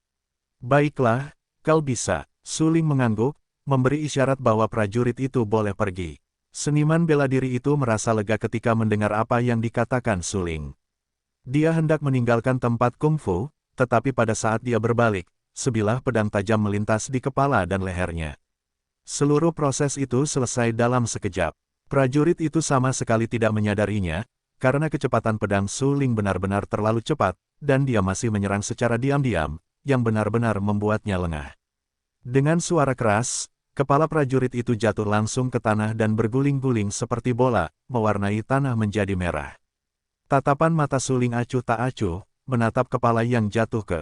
[SPEAKER 1] "Baiklah, kau bisa." Su Ling mengangguk, memberi isyarat bahwa prajurit itu boleh pergi. Seniman bela diri itu merasa lega ketika mendengar apa yang dikatakan Su Ling. Dia hendak meninggalkan tempat kungfu, tetapi pada saat dia berbalik, sebilah pedang tajam melintas di kepala dan lehernya. Seluruh proses itu selesai dalam sekejap. Prajurit itu sama sekali tidak menyadarinya, karena kecepatan pedang Su Ling benar-benar terlalu cepat, dan dia masih menyerang secara diam-diam, yang benar-benar membuatnya lengah. Dengan suara keras, kepala prajurit itu jatuh langsung ke tanah dan berguling-guling seperti bola, mewarnai tanah menjadi merah. Tatapan mata Su Ling acuh tak acuh, menatap kepala yang jatuh ke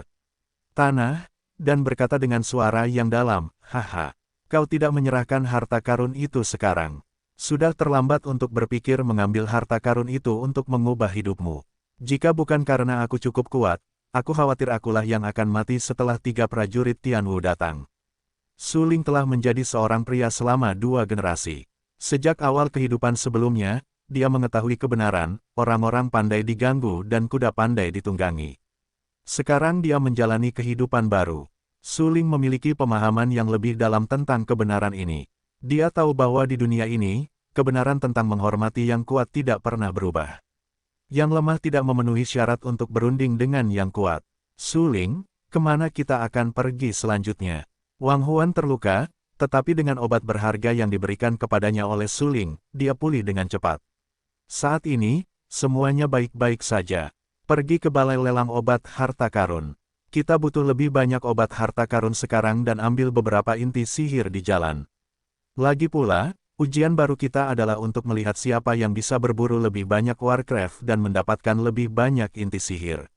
[SPEAKER 1] tanah, dan berkata dengan suara yang dalam, "Haha, kau tidak menyerahkan harta karun itu sekarang. Sudah terlambat untuk berpikir mengambil harta karun itu untuk mengubah hidupmu. Jika bukan karena aku cukup kuat, aku khawatir akulah yang akan mati setelah 3 prajurit Tianwu datang." Su Ling telah menjadi seorang pria selama 2 generasi. Sejak awal kehidupan sebelumnya, dia mengetahui kebenaran, orang-orang pandai diganggu dan kuda pandai ditunggangi. Sekarang dia menjalani kehidupan baru. Su Ling memiliki pemahaman yang lebih dalam tentang kebenaran ini. Dia tahu bahwa di dunia ini, kebenaran tentang menghormati yang kuat tidak pernah berubah. Yang lemah tidak memenuhi syarat untuk berunding dengan yang kuat. "Su Ling, kemana kita akan pergi selanjutnya?" Wang Huan terluka, Tetapi dengan obat berharga yang diberikan kepadanya oleh Suling, dia pulih dengan cepat. Saat ini, semuanya baik-baik saja. Pergi ke balai lelang obat harta karun. Kita butuh lebih banyak obat harta karun sekarang dan ambil beberapa inti sihir di jalan. Lagi pula, ujian baru kita adalah untuk melihat siapa yang bisa berburu lebih banyak Warcraft dan mendapatkan lebih banyak inti sihir.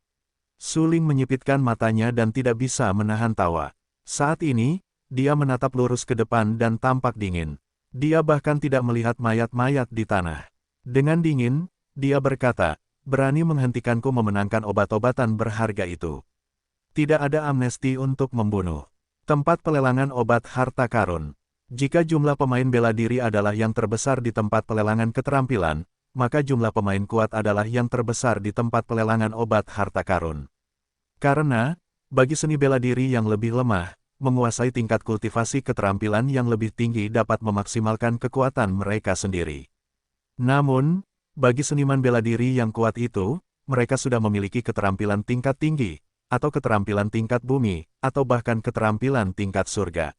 [SPEAKER 1] Suling menyipitkan matanya dan tidak bisa menahan tawa. Saat ini, dia menatap lurus ke depan dan tampak dingin. Dia bahkan tidak melihat mayat-mayat di tanah. Dengan dingin, dia berkata, berani menghentikanku memenangkan obat-obatan berharga itu. Tidak ada amnesti untuk membunuh. Tempat pelelangan obat harta karun. Jika jumlah pemain bela diri adalah yang terbesar di tempat pelelangan keterampilan, maka jumlah pemain kuat adalah yang terbesar di tempat pelelangan obat harta karun. Karena, bagi seni bela diri yang lebih lemah, menguasai tingkat kultivasi keterampilan yang lebih tinggi dapat memaksimalkan kekuatan mereka sendiri. Namun, bagi seniman bela diri yang kuat itu, mereka sudah memiliki keterampilan tingkat tinggi, atau keterampilan tingkat bumi, atau bahkan keterampilan tingkat surga.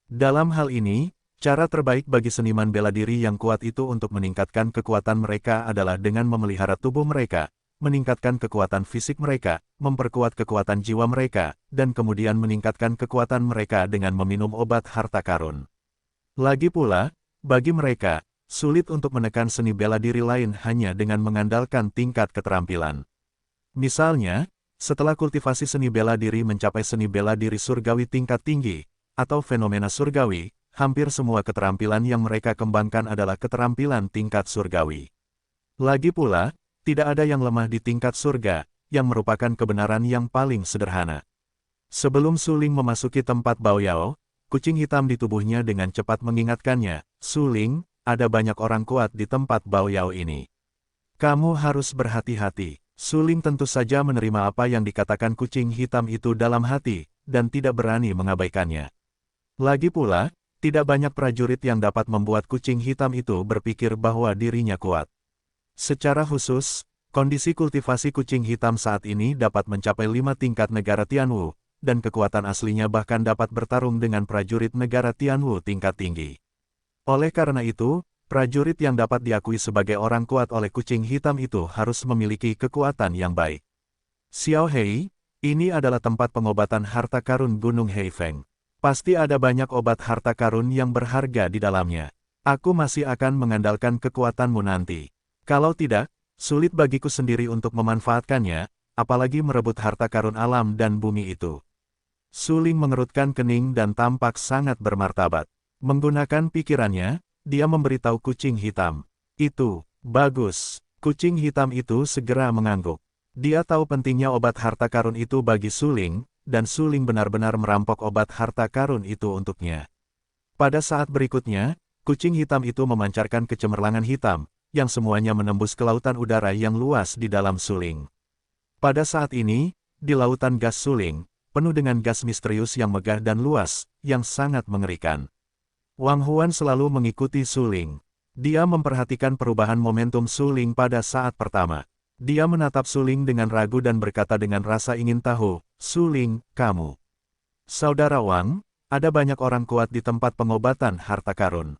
[SPEAKER 1] Dalam hal ini, cara terbaik bagi seniman bela diri yang kuat itu untuk meningkatkan kekuatan mereka adalah dengan memelihara tubuh mereka, meningkatkan kekuatan fisik mereka, memperkuat kekuatan jiwa mereka, dan kemudian meningkatkan kekuatan mereka dengan meminum obat harta karun. Lagi pula, bagi mereka, sulit untuk menekan seni bela diri lain hanya dengan mengandalkan tingkat keterampilan. Misalnya, setelah kultivasi seni bela diri mencapai seni bela diri surgawi tingkat tinggi, atau fenomena surgawi, hampir semua keterampilan yang mereka kembangkan adalah keterampilan tingkat surgawi. Lagi pula, tidak ada yang lemah di tingkat surga, yang merupakan kebenaran yang paling sederhana. Sebelum Suling memasuki tempat Bao Yao, kucing hitam di tubuhnya dengan cepat mengingatkannya, Suling, ada banyak orang kuat di tempat Bao Yao ini. Kamu harus berhati-hati. Suling tentu saja menerima apa yang dikatakan kucing hitam itu dalam hati, dan tidak berani mengabaikannya. Lagi pula, tidak banyak prajurit yang dapat membuat kucing hitam itu berpikir bahwa dirinya kuat. Secara khusus, kondisi kultivasi kucing hitam saat ini dapat mencapai 5 tingkat negara Tianwu, dan kekuatan aslinya bahkan dapat bertarung dengan prajurit negara Tianwu tingkat tinggi. Oleh karena itu, prajurit yang dapat diakui sebagai orang kuat oleh kucing hitam itu harus memiliki kekuatan yang baik. Xiao Hei, ini adalah tempat pengobatan harta karun Gunung Heifeng. Pasti ada banyak obat harta karun yang berharga di dalamnya. Aku masih akan mengandalkan kekuatanmu nanti. Kalau tidak, sulit bagiku sendiri untuk memanfaatkannya, apalagi merebut harta karun alam dan bumi itu. Suling mengerutkan kening dan tampak sangat bermartabat. Menggunakan pikirannya, dia memberitahu kucing hitam. Itu, bagus. Kucing hitam itu segera mengangguk. Dia tahu pentingnya obat harta karun itu bagi Suling, dan Suling benar-benar merampok obat harta karun itu untuknya. Pada saat berikutnya, kucing hitam itu memancarkan kecemerlangan hitam, yang semuanya menembus ke lautan udara yang luas di dalam Suling. Pada saat ini, di lautan gas Suling, penuh dengan gas misterius yang megah dan luas, yang sangat mengerikan. Wang Huan selalu mengikuti Suling. Dia memperhatikan perubahan momentum Suling pada saat pertama. Dia menatap Suling dengan ragu dan berkata dengan rasa ingin tahu, Suling, kamu. Saudara Wang, ada banyak orang kuat di tempat pengobatan harta karun.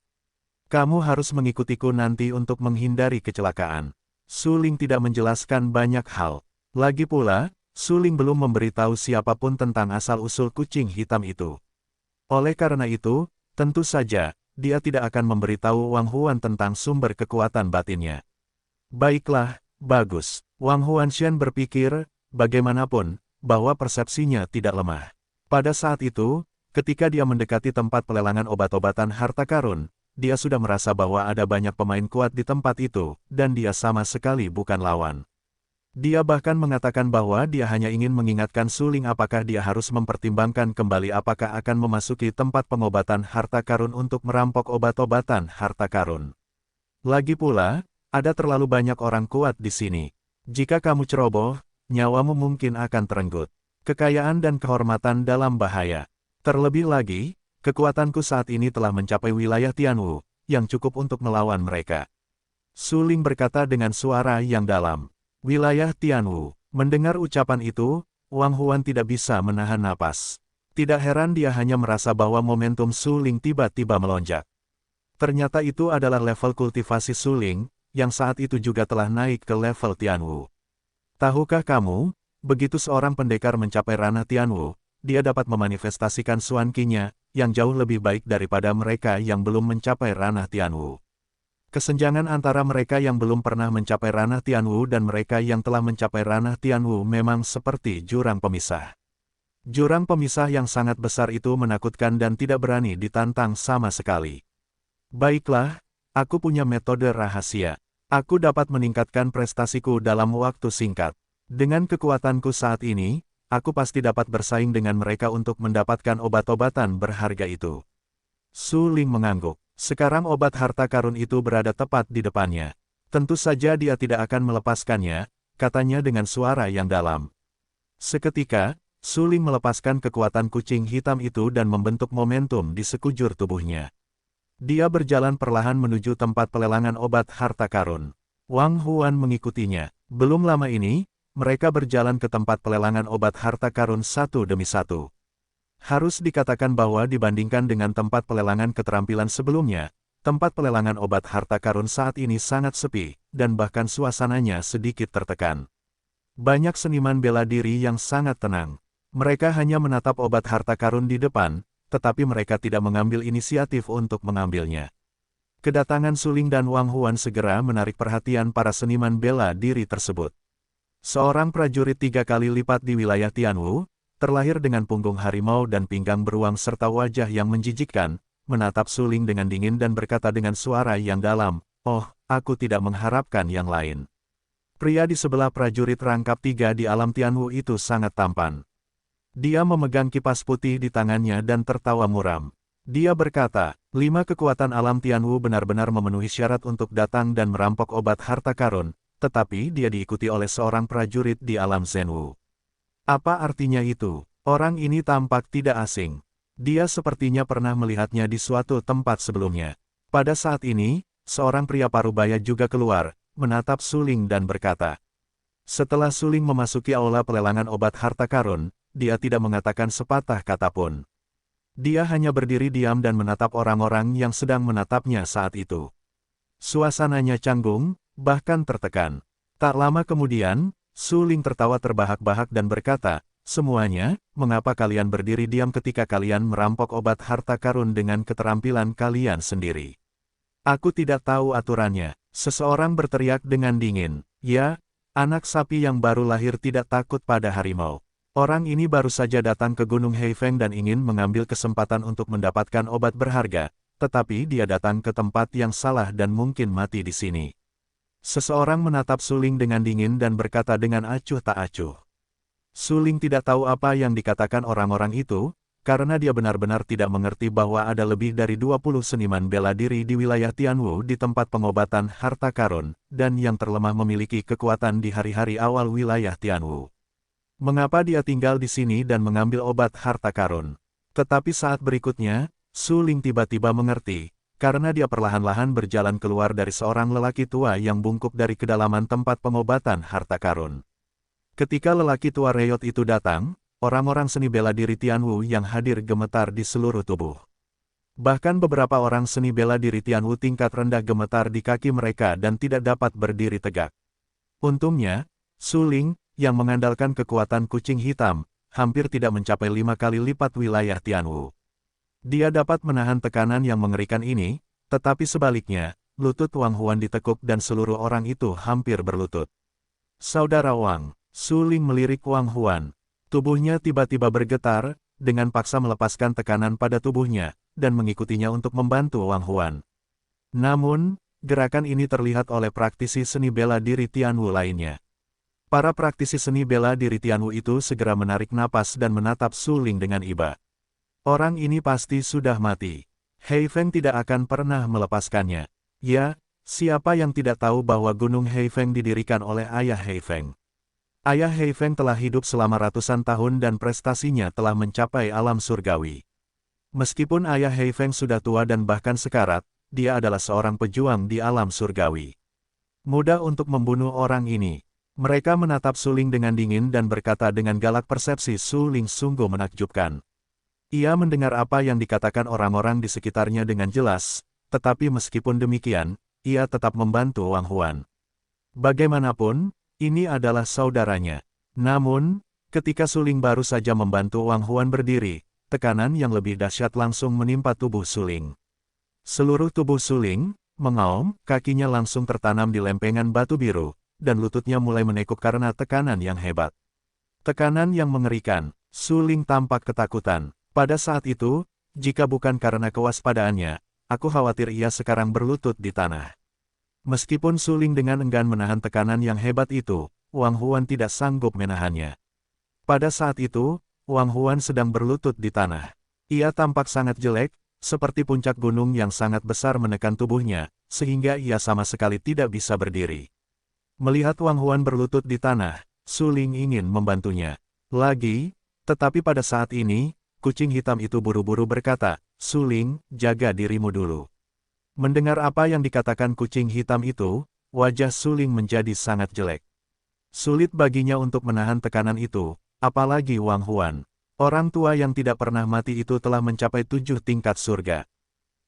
[SPEAKER 1] Kamu harus mengikutiku nanti untuk menghindari kecelakaan. Suling tidak menjelaskan banyak hal. Lagi pula, Suling belum memberitahu siapapun tentang asal-usul kucing hitam itu. Oleh karena itu, tentu saja, dia tidak akan memberitahu Wang Huan tentang sumber kekuatan batinnya. Baiklah, bagus. Wang Huanshan berpikir, bagaimanapun, bahwa persepsinya tidak lemah. Pada saat itu, ketika dia mendekati tempat pelelangan obat-obatan harta karun, dia sudah merasa bahwa ada banyak pemain kuat di tempat itu, dan dia sama sekali bukan lawan. Dia bahkan mengatakan bahwa dia hanya ingin mengingatkan Suling apakah dia harus mempertimbangkan kembali apakah akan memasuki tempat pengobatan harta karun untuk merampok obat-obatan harta karun. Lagi pula, ada terlalu banyak orang kuat di sini. Jika kamu ceroboh, nyawamu mungkin akan terenggut. Kekayaan dan kehormatan dalam bahaya. Terlebih lagi, kekuatanku saat ini telah mencapai wilayah Tianwu, yang cukup untuk melawan mereka. Suling berkata dengan suara yang dalam. Wilayah Tianwu. Mendengar ucapan itu, Wang Huan tidak bisa menahan napas. Tidak heran dia hanya merasa bahwa momentum Su Ling tiba-tiba melonjak. Ternyata itu adalah level kultivasi Su Ling, yang saat itu juga telah naik ke level Tianwu. Tahukah kamu, begitu seorang pendekar mencapai ranah Tianwu, dia dapat memanifestasikan Xuan Qi-nya, yang jauh lebih baik daripada mereka yang belum mencapai ranah Tianwu. Kesenjangan antara mereka yang belum pernah mencapai ranah Tianwu dan mereka yang telah mencapai ranah Tianwu memang seperti jurang pemisah. Jurang pemisah yang sangat besar itu menakutkan dan tidak berani ditantang sama sekali. Baiklah, aku punya metode rahasia. Aku dapat meningkatkan prestasiku dalam waktu singkat. Dengan kekuatanku saat ini, aku pasti dapat bersaing dengan mereka untuk mendapatkan obat-obatan berharga itu. Su Ling mengangguk. Sekarang obat harta karun itu berada tepat di depannya. Tentu saja dia tidak akan melepaskannya, katanya dengan suara yang dalam. Seketika, Su Ling melepaskan kekuatan kucing hitam itu dan membentuk momentum di sekujur tubuhnya. Dia berjalan perlahan menuju tempat pelelangan obat harta karun. Wang Huan mengikutinya. Belum lama ini, mereka berjalan ke tempat pelelangan obat harta karun satu demi satu. Harus dikatakan bahwa dibandingkan dengan tempat pelelangan keterampilan sebelumnya, tempat pelelangan obat harta karun saat ini sangat sepi, dan bahkan suasananya sedikit tertekan. Banyak seniman bela diri yang sangat tenang. Mereka hanya menatap obat harta karun di depan, tetapi mereka tidak mengambil inisiatif untuk mengambilnya. Kedatangan Su Ling dan Wang Huan segera menarik perhatian para seniman bela diri tersebut. Seorang prajurit 3 kali lipat di wilayah Tianwu, terlahir dengan punggung harimau dan pinggang beruang serta wajah yang menjijikkan, menatap Su Ling dengan dingin dan berkata dengan suara yang dalam, "Oh, aku tidak mengharapkan yang lain." Pria di sebelah prajurit rangkap 3 di alam Tianwu itu sangat tampan. Dia memegang kipas putih di tangannya dan tertawa muram. Dia berkata, 5 kekuatan alam Tianwu benar-benar memenuhi syarat untuk datang dan merampok obat harta karun, tetapi dia diikuti oleh seorang prajurit di alam Zhenwu. Apa artinya itu? Orang ini tampak tidak asing. Dia sepertinya pernah melihatnya di suatu tempat sebelumnya. Pada saat ini, seorang pria parubaya juga keluar, menatap Su Ling dan berkata. Setelah Su Ling memasuki aula pelelangan obat harta karun, dia tidak mengatakan sepatah kata pun. Dia hanya berdiri diam dan menatap orang-orang yang sedang menatapnya saat itu. Suasananya canggung, bahkan tertekan. Tak lama kemudian, Su Ling tertawa terbahak-bahak dan berkata, "Semuanya, mengapa kalian berdiri diam ketika kalian merampok obat harta karun dengan keterampilan kalian sendiri? Aku tidak tahu aturannya." Seseorang berteriak dengan dingin, "Ya, anak sapi yang baru lahir tidak takut pada harimau. Orang ini baru saja datang ke Gunung Heifeng dan ingin mengambil kesempatan untuk mendapatkan obat berharga, tetapi dia datang ke tempat yang salah dan mungkin mati di sini." Seseorang menatap Su Ling dengan dingin dan berkata dengan acuh tak acuh. Su Ling tidak tahu apa yang dikatakan orang-orang itu, karena dia benar-benar tidak mengerti bahwa ada lebih dari 20 seniman bela diri di wilayah Tianwu di tempat pengobatan harta karun, dan yang terlemah memiliki kekuatan di hari-hari awal wilayah Tianwu. Mengapa dia tinggal di sini dan mengambil obat harta karun? Tetapi saat berikutnya, Su Ling tiba-tiba mengerti, karena dia perlahan-lahan berjalan keluar dari seorang lelaki tua yang bungkuk dari kedalaman tempat pengobatan harta karun. Ketika lelaki tua Reyot itu datang, orang-orang seni bela diri Tianwu yang hadir gemetar di seluruh tubuh. Bahkan beberapa orang seni bela diri Tianwu tingkat rendah gemetar di kaki mereka dan tidak dapat berdiri tegak. Untungnya, Su Ling, yang mengandalkan kekuatan kucing hitam, hampir tidak mencapai 5 kali lipat wilayah Tianwu. Dia dapat menahan tekanan yang mengerikan ini, tetapi sebaliknya, lutut Wang Huan ditekuk dan seluruh orang itu hampir berlutut. "Saudara Wang," Su Ling melirik Wang Huan. Tubuhnya tiba-tiba bergetar, dengan paksa melepaskan tekanan pada tubuhnya, dan mengikutinya untuk membantu Wang Huan. Namun, gerakan ini terlihat oleh praktisi seni bela diri Tianwu lainnya. Para praktisi seni bela diri Tianwu itu segera menarik napas dan menatap Su Ling dengan iba. Orang ini pasti sudah mati. Heifeng tidak akan pernah melepaskannya. Ya, siapa yang tidak tahu bahwa Gunung Heifeng didirikan oleh ayah Heifeng? Ayah Heifeng telah hidup selama ratusan tahun dan prestasinya telah mencapai alam surgawi. Meskipun ayah Heifeng sudah tua dan bahkan sekarat, dia adalah seorang pejuang di alam surgawi. Mudah untuk membunuh orang ini. Mereka menatap Su Ling dengan dingin dan berkata dengan galak. Persepsi Su Ling sungguh menakjubkan. Ia mendengar apa yang dikatakan orang-orang di sekitarnya dengan jelas, tetapi meskipun demikian, ia tetap membantu Wang Huan. Bagaimanapun, ini adalah saudaranya. Namun, ketika Suling baru saja membantu Wang Huan berdiri, tekanan yang lebih dahsyat langsung menimpa tubuh Suling. Seluruh tubuh Suling mengaum, kakinya langsung tertanam di lempengan batu biru, dan lututnya mulai menekuk karena tekanan yang hebat. Tekanan yang mengerikan, Suling tampak ketakutan. Pada saat itu, jika bukan karena kewaspadaannya, aku khawatir ia sekarang berlutut di tanah. Meskipun Suling dengan enggan menahan tekanan yang hebat itu, Wang Huan tidak sanggup menahannya. Pada saat itu, Wang Huan sedang berlutut di tanah. Ia tampak sangat jelek, seperti puncak gunung yang sangat besar menekan tubuhnya, sehingga ia sama sekali tidak bisa berdiri. Melihat Wang Huan berlutut di tanah, Suling ingin membantunya. Tetapi pada saat ini, kucing hitam itu buru-buru berkata, "Suling, jaga dirimu dulu." Mendengar apa yang dikatakan kucing hitam itu, wajah Suling menjadi sangat jelek. Sulit baginya untuk menahan tekanan itu, apalagi Wang Huan. Orang tua yang tidak pernah mati itu telah mencapai 7 tingkat surga.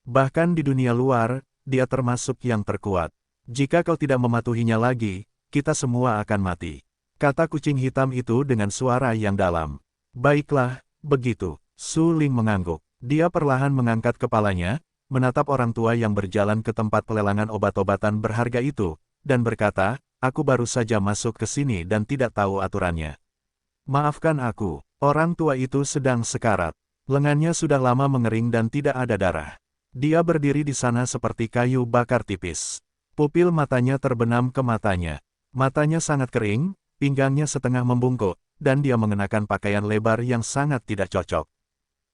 [SPEAKER 1] Bahkan di dunia luar, dia termasuk yang terkuat. Jika kau tidak mematuhinya lagi, kita semua akan mati. Kata kucing hitam itu dengan suara yang dalam. Baiklah, begitu. Suling mengangguk. Dia perlahan mengangkat kepalanya, menatap orang tua yang berjalan ke tempat pelelangan obat-obatan berharga itu, dan berkata, "Aku baru saja masuk ke sini dan tidak tahu aturannya. Maafkan aku." Orang tua itu sedang sekarat. Lengannya sudah lama mengering dan tidak ada darah. Dia berdiri di sana seperti kayu bakar tipis. Pupil matanya terbenam ke matanya. Matanya sangat kering, pinggangnya setengah membungkuk, dan dia mengenakan pakaian lebar yang sangat tidak cocok.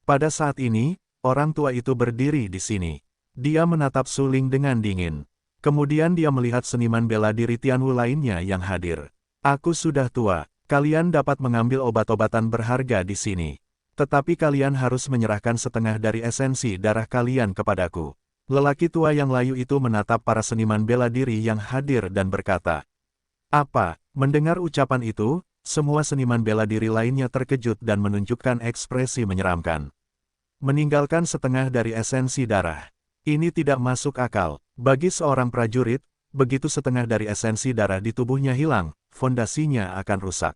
[SPEAKER 1] Pada saat ini, orang tua itu berdiri di sini. Dia menatap Suling dengan dingin. Kemudian dia melihat seniman bela diri Tianwu lainnya yang hadir. "Aku sudah tua, kalian dapat mengambil obat-obatan berharga di sini. Tetapi kalian harus menyerahkan setengah dari esensi darah kalian kepadaku." Lelaki tua yang layu itu menatap para seniman bela diri yang hadir dan berkata, "Apa?" Mendengar ucapan itu, semua seniman bela diri lainnya terkejut dan menunjukkan ekspresi menyeramkan. Meninggalkan setengah dari esensi darah. Ini tidak masuk akal. Bagi seorang prajurit, begitu setengah dari esensi darah di tubuhnya hilang, fondasinya akan rusak.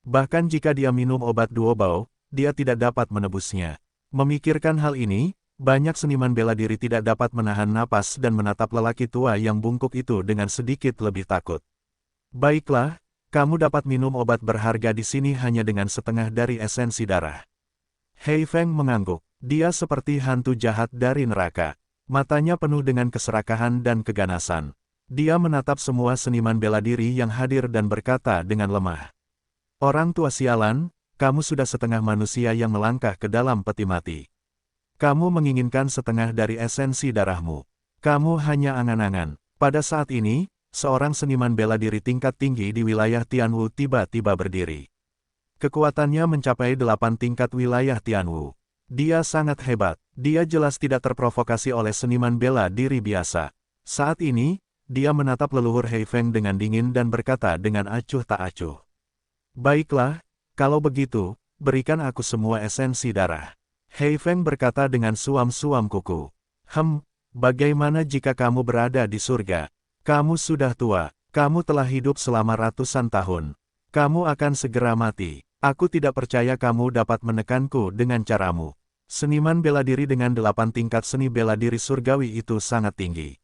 [SPEAKER 1] Bahkan jika dia minum obat duobao, dia tidak dapat menebusnya. Memikirkan hal ini, banyak seniman bela diri tidak dapat menahan napas dan menatap lelaki tua yang bungkuk itu dengan sedikit lebih takut. "Baiklah, kamu dapat minum obat berharga di sini hanya dengan setengah dari esensi darah." Hei Feng mengangguk. Dia seperti hantu jahat dari neraka. Matanya penuh dengan keserakahan dan keganasan. Dia menatap semua seniman bela diri yang hadir dan berkata dengan lemah, "Orang tua sialan, kamu sudah setengah manusia yang melangkah ke dalam peti mati. Kamu menginginkan setengah dari esensi darahmu. Kamu hanya angan-angan." Pada saat ini, seorang seniman bela diri tingkat tinggi di wilayah Tianwu tiba-tiba berdiri. Kekuatannya mencapai 8 tingkat wilayah Tianwu. Dia sangat hebat. Dia jelas tidak terprovokasi oleh seniman bela diri biasa. Saat ini, dia menatap leluhur Hei Feng dengan dingin dan berkata dengan acuh tak acuh, "Baiklah, kalau begitu, berikan aku semua esensi darah." Hei Feng berkata dengan suam-suam kuku, "Bagaimana jika kamu berada di surga? Kamu sudah tua, kamu telah hidup selama ratusan tahun. Kamu akan segera mati. Aku tidak percaya kamu dapat menekanku dengan caramu." Seniman bela diri dengan 8 tingkat seni bela diri surgawi itu sangat tinggi.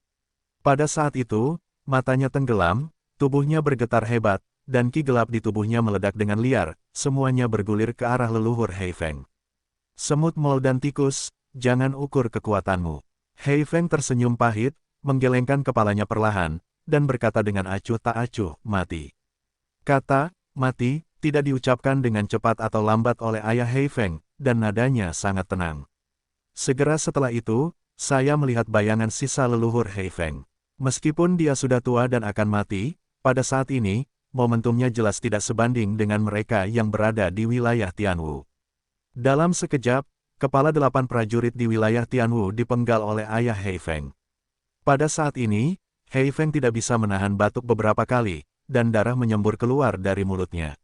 [SPEAKER 1] Pada saat itu, matanya tenggelam, tubuhnya bergetar hebat, dan ki gelap di tubuhnya meledak dengan liar, semuanya bergulir ke arah leluhur Hei Feng. "Semut mol dan tikus, jangan ukur kekuatanmu." Hei Feng tersenyum pahit, menggelengkan kepalanya perlahan, dan berkata dengan acuh tak acuh, "Mati." Kata "mati" tidak diucapkan dengan cepat atau lambat oleh ayah Hei Feng, dan nadanya sangat tenang. Segera setelah itu, saya melihat bayangan sisa leluhur Hei Feng. Meskipun dia sudah tua dan akan mati, pada saat ini, momentumnya jelas tidak sebanding dengan mereka yang berada di wilayah Tianwu. Dalam sekejap, kepala 8 prajurit di wilayah Tianwu dipenggal oleh ayah Hei Feng. Pada saat ini, Hei Feng tidak bisa menahan batuk beberapa kali, dan darah menyembur keluar dari mulutnya.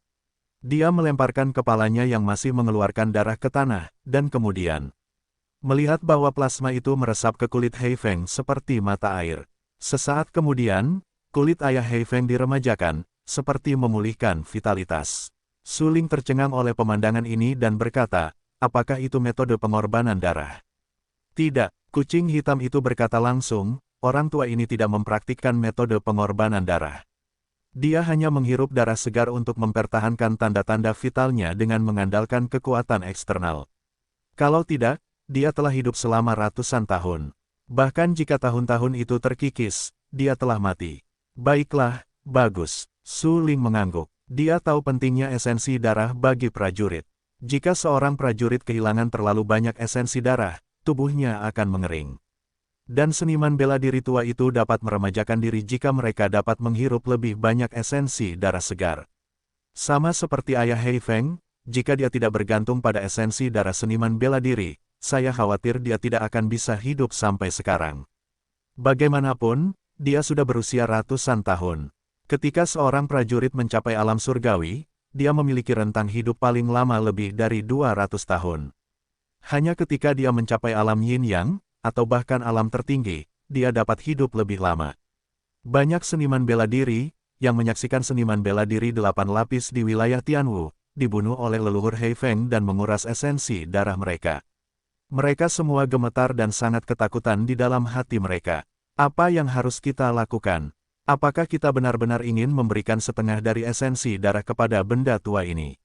[SPEAKER 1] Dia melemparkan kepalanya yang masih mengeluarkan darah ke tanah, dan kemudian melihat bahwa plasma itu meresap ke kulit Hei Feng seperti mata air. Sesaat kemudian, kulit ayah Hei Feng diremajakan, seperti memulihkan vitalitas. Su Ling tercengang oleh pemandangan ini dan berkata, apakah itu metode pengorbanan darah? Tidak, kucing hitam itu berkata langsung, orang tua ini tidak mempraktikkan metode pengorbanan darah. Dia hanya menghirup darah segar untuk mempertahankan tanda-tanda vitalnya dengan mengandalkan kekuatan eksternal. Kalau tidak, dia telah hidup selama ratusan tahun. Bahkan jika tahun-tahun itu terkikis, dia telah mati. Baiklah, bagus. Su Ling mengangguk. Dia tahu pentingnya esensi darah bagi prajurit. Jika seorang prajurit kehilangan terlalu banyak esensi darah, tubuhnya akan mengering. Dan seniman bela diri tua itu dapat meremajakan diri jika mereka dapat menghirup lebih banyak esensi darah segar. Sama seperti ayah Hei Feng, jika dia tidak bergantung pada esensi darah seniman bela diri, saya khawatir dia tidak akan bisa hidup sampai sekarang. Bagaimanapun, dia sudah berusia ratusan tahun. Ketika seorang prajurit mencapai alam surgawi, dia memiliki rentang hidup paling lama lebih dari 200 tahun. Hanya ketika dia mencapai alam yin-yang, atau bahkan alam tertinggi, dia dapat hidup lebih lama. Banyak seniman bela diri, yang menyaksikan seniman bela diri 8 lapis di wilayah Tianwu, dibunuh oleh leluhur Hei Feng dan menguras esensi darah mereka. Mereka semua gemetar dan sangat ketakutan di dalam hati mereka. Apa yang harus kita lakukan? Apakah kita benar-benar ingin memberikan setengah dari esensi darah kepada benda tua ini?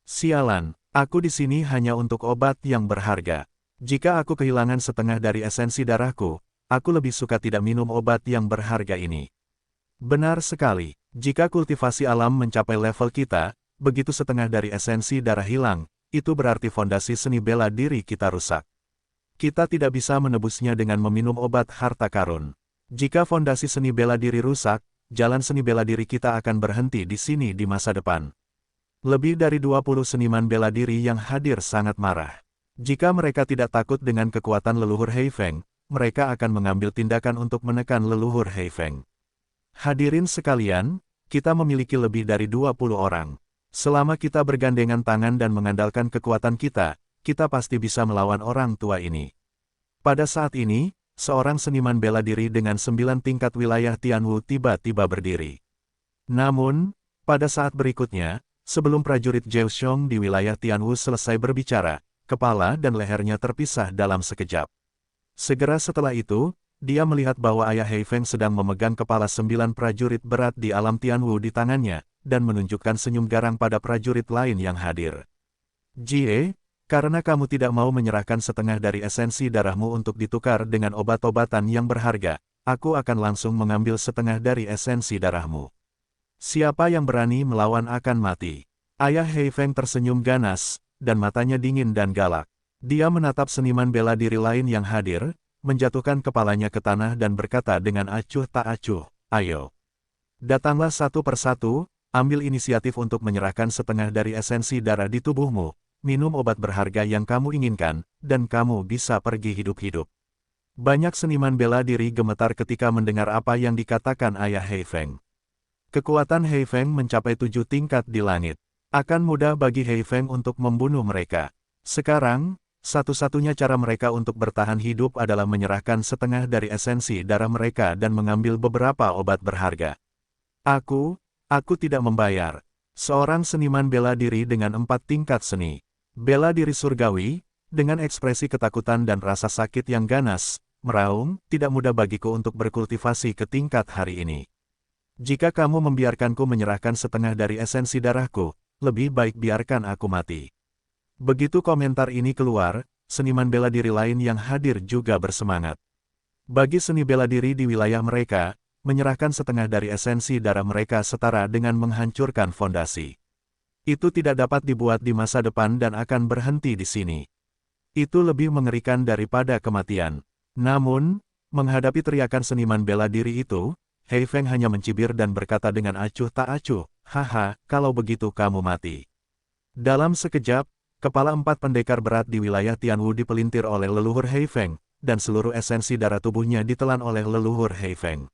[SPEAKER 1] Sialan, aku di sini hanya untuk obat yang berharga. Jika aku kehilangan setengah dari esensi darahku, aku lebih suka tidak minum obat yang berharga ini. Benar sekali, jika kultivasi alam mencapai level kita, begitu setengah dari esensi darah hilang, itu berarti fondasi seni bela diri kita rusak. Kita tidak bisa menebusnya dengan meminum obat harta karun. Jika fondasi seni bela diri rusak, jalan seni bela diri kita akan berhenti di sini di masa depan. Lebih dari 20 seniman bela diri yang hadir sangat marah. Jika mereka tidak takut dengan kekuatan leluhur Hei Feng, mereka akan mengambil tindakan untuk menekan leluhur Hei Feng. Hadirin sekalian, kita memiliki lebih dari 20 orang. Selama kita bergandengan tangan dan mengandalkan kekuatan kita, kita pasti bisa melawan orang tua ini. Pada saat ini, seorang seniman bela diri dengan 9 tingkat wilayah Tianwu tiba-tiba berdiri. Namun, pada saat berikutnya, sebelum prajurit Zhao Xiong di wilayah Tianwu selesai berbicara, kepala dan lehernya terpisah dalam sekejap. Segera setelah itu, dia melihat bahwa ayah Hei Feng sedang memegang kepala 9 prajurit berat di alam Tianwu di tangannya, dan menunjukkan senyum garang pada prajurit lain yang hadir. Jie, karena kamu tidak mau menyerahkan setengah dari esensi darahmu untuk ditukar dengan obat-obatan yang berharga, aku akan langsung mengambil setengah dari esensi darahmu. Siapa yang berani melawan akan mati. Ayah Hei Feng tersenyum ganas, dan matanya dingin dan galak. Dia menatap seniman bela diri lain yang hadir, menjatuhkan kepalanya ke tanah dan berkata dengan acuh tak acuh, ayo. Datanglah satu persatu, ambil inisiatif untuk menyerahkan setengah dari esensi darah di tubuhmu, minum obat berharga yang kamu inginkan, dan kamu bisa pergi hidup-hidup. Banyak seniman bela diri gemetar ketika mendengar apa yang dikatakan ayah Hei Feng. Kekuatan Hei Feng mencapai 7 tingkat di langit. Akan mudah bagi Hei Feng untuk membunuh mereka. Sekarang, satu-satunya cara mereka untuk bertahan hidup adalah menyerahkan setengah dari esensi darah mereka dan mengambil beberapa obat berharga. Aku tidak membayar. Seorang seniman bela diri dengan 4 tingkat seni. Bela diri surgawi, dengan ekspresi ketakutan dan rasa sakit yang ganas, meraung, tidak mudah bagiku untuk berkultivasi ke tingkat hari ini. Jika kamu membiarkanku menyerahkan setengah dari esensi darahku, lebih baik biarkan aku mati. Begitu komentar ini keluar, seniman bela diri lain yang hadir juga bersemangat. Bagi seni bela diri di wilayah mereka, menyerahkan setengah dari esensi darah mereka setara dengan menghancurkan fondasi. Itu tidak dapat dibuat di masa depan dan akan berhenti di sini. Itu lebih mengerikan daripada kematian. Namun, menghadapi teriakan seniman bela diri itu, Hei Feng hanya mencibir dan berkata dengan acuh tak acuh, haha, kalau begitu kamu mati. Dalam sekejap, kepala 4 pendekar berat di wilayah Tianwu dipelintir oleh leluhur Hei Feng, dan seluruh esensi darah tubuhnya ditelan oleh leluhur Hei Feng.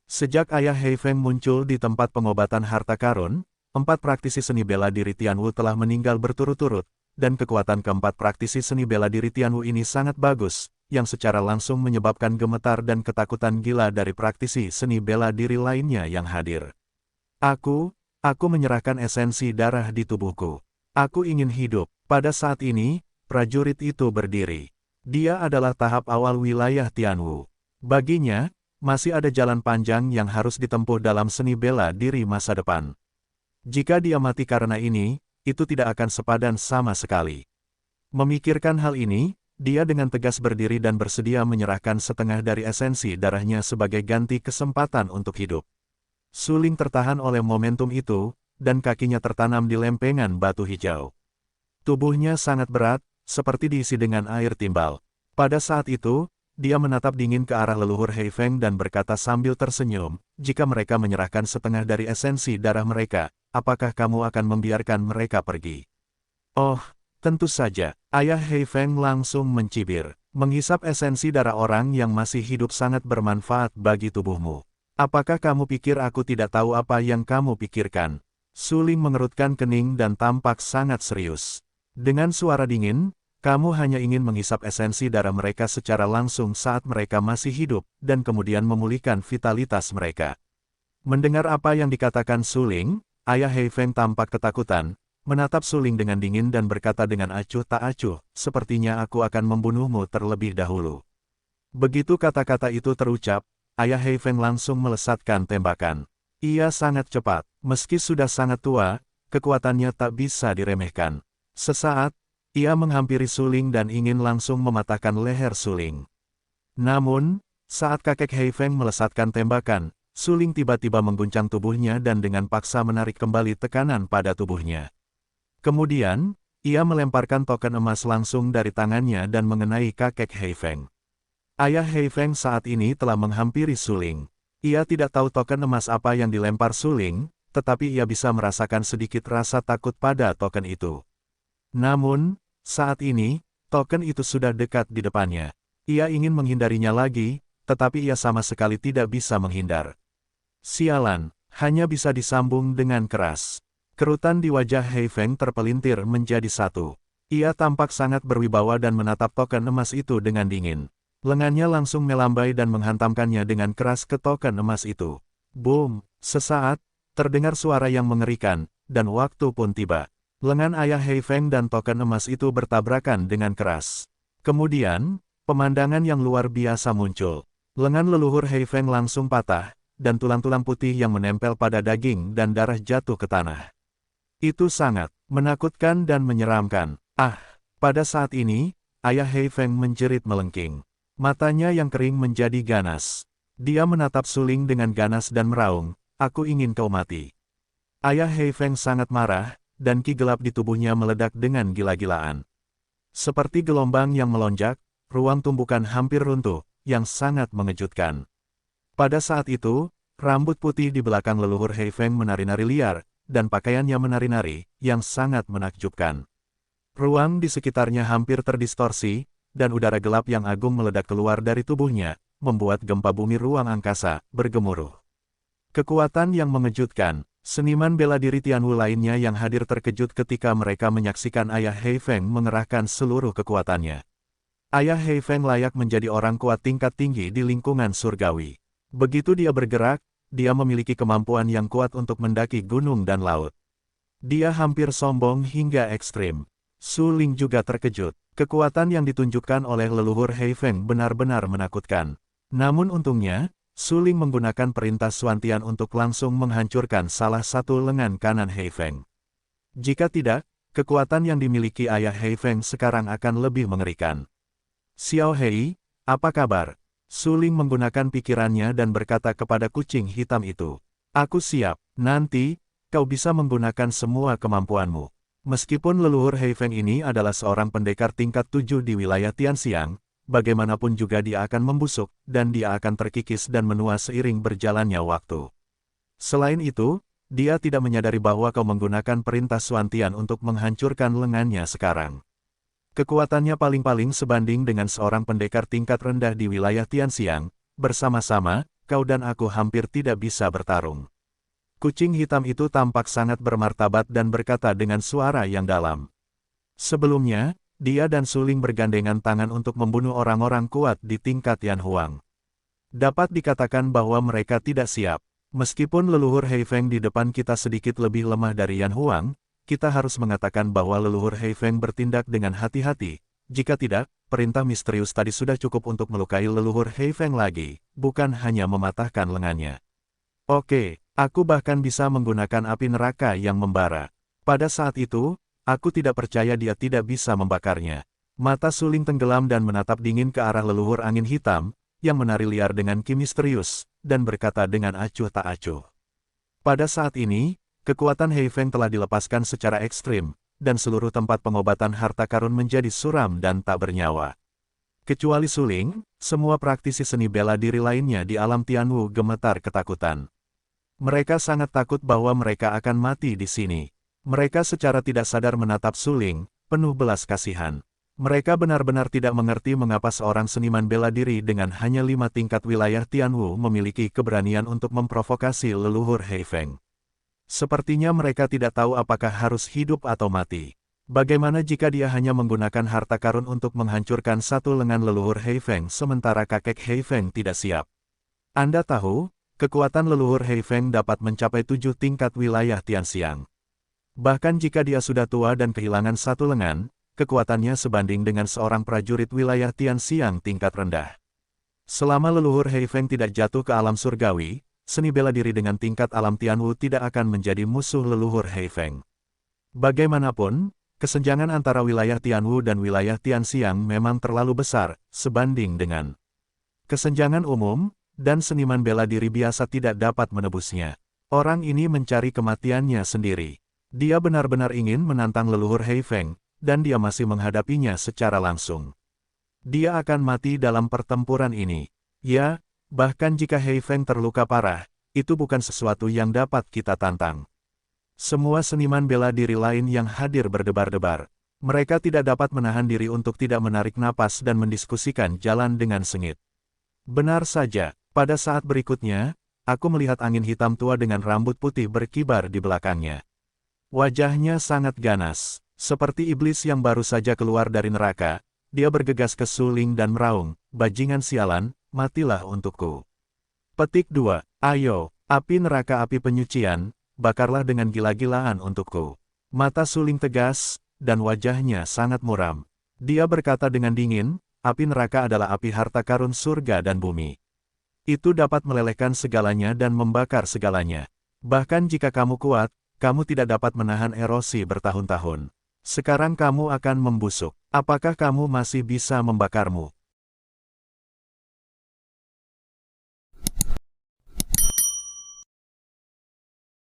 [SPEAKER 1] Sejak ayah Hei Feng muncul di tempat pengobatan harta karun, 4 praktisi seni bela diri Tianwu telah meninggal berturut-turut, dan kekuatan keempat praktisi seni bela diri Tianwu ini sangat bagus, yang secara langsung menyebabkan gemetar dan ketakutan gila dari praktisi seni bela diri lainnya yang hadir. Aku menyerahkan esensi darah di tubuhku. Aku ingin hidup. Pada saat ini, prajurit itu berdiri. Dia adalah tahap awal wilayah Tianwu. Baginya, masih ada jalan panjang yang harus ditempuh dalam seni bela diri masa depan. Jika dia mati karena ini, itu tidak akan sepadan sama sekali. Memikirkan hal ini, dia dengan tegas berdiri dan bersedia menyerahkan setengah dari esensi darahnya sebagai ganti kesempatan untuk hidup. Suling tertahan oleh momentum itu, dan kakinya tertanam di lempengan batu hijau. Tubuhnya sangat berat, seperti diisi dengan air timbal. Pada saat itu, dia menatap dingin ke arah leluhur Hei Feng dan berkata sambil tersenyum, jika mereka menyerahkan setengah dari esensi darah mereka, apakah kamu akan membiarkan mereka pergi? Oh, tentu saja. Ayah Hei Feng langsung mencibir. Menghisap esensi darah orang yang masih hidup sangat bermanfaat bagi tubuhmu. Apakah kamu pikir aku tidak tahu apa yang kamu pikirkan? Suling mengerutkan kening dan tampak sangat serius. Dengan suara dingin, kamu hanya ingin menghisap esensi darah mereka secara langsung saat mereka masih hidup, dan kemudian memulihkan vitalitas mereka. Mendengar apa yang dikatakan Suling, ayah Hei Feng tampak ketakutan, menatap Suling dengan dingin dan berkata dengan acuh tak acuh, sepertinya aku akan membunuhmu terlebih dahulu. Begitu kata-kata itu terucap, ayah Hei Feng langsung melesatkan tembakan. Ia sangat cepat, meski sudah sangat tua, kekuatannya tak bisa diremehkan. Sesaat, ia menghampiri Suling dan ingin langsung mematahkan leher Suling. Namun, saat kakek Hei Feng melesatkan tembakan, Suling tiba-tiba mengguncang tubuhnya dan dengan paksa menarik kembali tekanan pada tubuhnya. Kemudian, ia melemparkan token emas langsung dari tangannya dan mengenai kakek Hei Feng. Ayah Hei Feng saat ini telah menghampiri Suling. Ia tidak tahu token emas apa yang dilempar Suling, tetapi ia bisa merasakan sedikit rasa takut pada token itu. Namun, saat ini, token itu sudah dekat di depannya. Ia ingin menghindarinya lagi, tetapi ia sama sekali tidak bisa menghindar. Sialan, hanya bisa disambung dengan keras. Kerutan di wajah Hei Feng terpelintir menjadi satu. Ia tampak sangat berwibawa dan menatap token emas itu dengan dingin. Lengannya langsung melambai dan menghantamkannya dengan keras ke token emas itu. Boom! Sesaat, terdengar suara yang mengerikan, dan waktu pun tiba. Lengan ayah Hei Feng dan token emas itu bertabrakan dengan keras. Kemudian, pemandangan yang luar biasa muncul. Lengan leluhur Hei Feng langsung patah, dan tulang-tulang putih yang menempel pada daging dan darah jatuh ke tanah. Itu sangat menakutkan dan menyeramkan. Pada saat ini, ayah Hei Feng menjerit melengking. Matanya yang kering menjadi ganas. Dia menatap Suling dengan ganas dan meraung, aku ingin kau mati. Ayah Hei Feng sangat marah, dan ki gelap di tubuhnya meledak dengan gila-gilaan. Seperti gelombang yang melonjak, ruang tumbukan hampir runtuh, yang sangat mengejutkan. Pada saat itu, rambut putih di belakang leluhur Hei Feng menari-nari liar, dan pakaiannya menari-nari, yang sangat menakjubkan. Ruang di sekitarnya hampir terdistorsi, dan udara gelap yang agung meledak keluar dari tubuhnya, membuat gempa bumi ruang angkasa bergemuruh. Kekuatan yang mengejutkan, seniman bela diri Tianwu lainnya yang hadir terkejut ketika mereka menyaksikan ayah Hei Feng mengerahkan seluruh kekuatannya. Ayah Hei Feng layak menjadi orang kuat tingkat tinggi di lingkungan surgawi. Begitu dia bergerak, dia memiliki kemampuan yang kuat untuk mendaki gunung dan laut. Dia hampir sombong hingga ekstrim. Suling juga terkejut. Kekuatan yang ditunjukkan oleh leluhur Hei Feng benar-benar menakutkan. Namun untungnya, Suling menggunakan perintah Suantian untuk langsung menghancurkan salah satu lengan kanan Hei Feng. Jika tidak, kekuatan yang dimiliki ayah Hei Feng sekarang akan lebih mengerikan. Xiao Hei, apa kabar? Suling menggunakan pikirannya dan berkata kepada kucing hitam itu. Aku siap, nanti, kau bisa menggunakan semua kemampuanmu. Meskipun leluhur Hei Feng ini adalah seorang pendekar tingkat 7 di wilayah Tianxiang, bagaimanapun juga dia akan membusuk, dan dia akan terkikis dan menua seiring berjalannya waktu. Selain itu, dia tidak menyadari bahwa kau menggunakan perintah Suantian untuk menghancurkan lengannya sekarang. Kekuatannya paling-paling sebanding dengan seorang pendekar tingkat rendah di wilayah Tianxiang, bersama-sama, kau dan aku hampir tidak bisa bertarung. Kucing hitam itu tampak sangat bermartabat dan berkata dengan suara yang dalam. Sebelumnya, dia dan Suling bergandengan tangan untuk membunuh orang-orang kuat di tingkat Yan Huang. Dapat dikatakan bahwa mereka tidak siap. Meskipun leluhur Hei Feng di depan kita sedikit lebih lemah dari Yan Huang, kita harus mengatakan bahwa leluhur Hei Feng bertindak dengan hati-hati. Jika tidak, perintah misterius tadi sudah cukup untuk melukai leluhur Hei Feng lagi, bukan hanya mematahkan lengannya. Oke, aku bahkan bisa menggunakan api neraka yang membara. Pada saat itu, aku tidak percaya dia tidak bisa membakarnya. Mata Suling tenggelam dan menatap dingin ke arah leluhur angin hitam, yang menari liar dengan ki misterius, dan berkata dengan acuh tak acuh. Pada saat ini, kekuatan Hei Feng telah dilepaskan secara ekstrim, dan seluruh tempat pengobatan harta karun menjadi suram dan tak bernyawa. Kecuali Suling, semua praktisi seni bela diri lainnya di alam Tianwu gemetar ketakutan. Mereka sangat takut bahwa mereka akan mati di sini. Mereka secara tidak sadar menatap Suling, penuh belas kasihan. Mereka benar-benar tidak mengerti mengapa seorang seniman bela diri dengan hanya 5 tingkat wilayah Tianwu memiliki keberanian untuk memprovokasi leluhur Hei Feng. Sepertinya mereka tidak tahu apakah harus hidup atau mati. Bagaimana jika dia hanya menggunakan harta karun untuk menghancurkan satu lengan leluhur Hei Feng sementara kakek Hei Feng tidak siap? Anda tahu, kekuatan leluhur Hei Feng dapat mencapai 7 tingkat wilayah Tianxiang. Bahkan jika dia sudah tua dan kehilangan satu lengan, kekuatannya sebanding dengan seorang prajurit wilayah Tianxiang tingkat rendah. Selama leluhur Hei Feng tidak jatuh ke alam surgawi, seni bela diri dengan tingkat alam Tianwu tidak akan menjadi musuh leluhur Hei Feng. Bagaimanapun, kesenjangan antara wilayah Tianwu dan wilayah Tianxiang memang terlalu besar, sebanding dengan kesenjangan umum, dan seniman bela diri biasa tidak dapat menebusnya. Orang ini mencari kematiannya sendiri. Dia benar-benar ingin menantang leluhur Hei Feng, dan dia masih menghadapinya secara langsung. Dia akan mati dalam pertempuran ini. Ya, bahkan jika Hei Feng terluka parah, itu bukan sesuatu yang dapat kita tantang. Semua seniman bela diri lain yang hadir berdebar-debar. Mereka tidak dapat menahan diri untuk tidak menarik napas dan mendiskusikan jalan dengan sengit. Benar saja, pada saat berikutnya, aku melihat angin hitam tua dengan rambut putih berkibar di belakangnya. Wajahnya sangat ganas, seperti iblis yang baru saja keluar dari neraka. Dia bergegas ke Suling dan meraung, "Bajingan sialan, matilah untukku." Petik 2. Ayo, api neraka api penyucian, bakarlah dengan gila-gilaan untukku. Mata Suling tegas, dan wajahnya sangat muram. Dia berkata dengan dingin, api neraka adalah api harta karun surga dan bumi. Itu dapat melelehkan segalanya dan membakar segalanya. Bahkan jika kamu kuat, kamu tidak dapat menahan erosi bertahun-tahun. Sekarang kamu akan membusuk. Apakah kamu masih bisa membakarmu?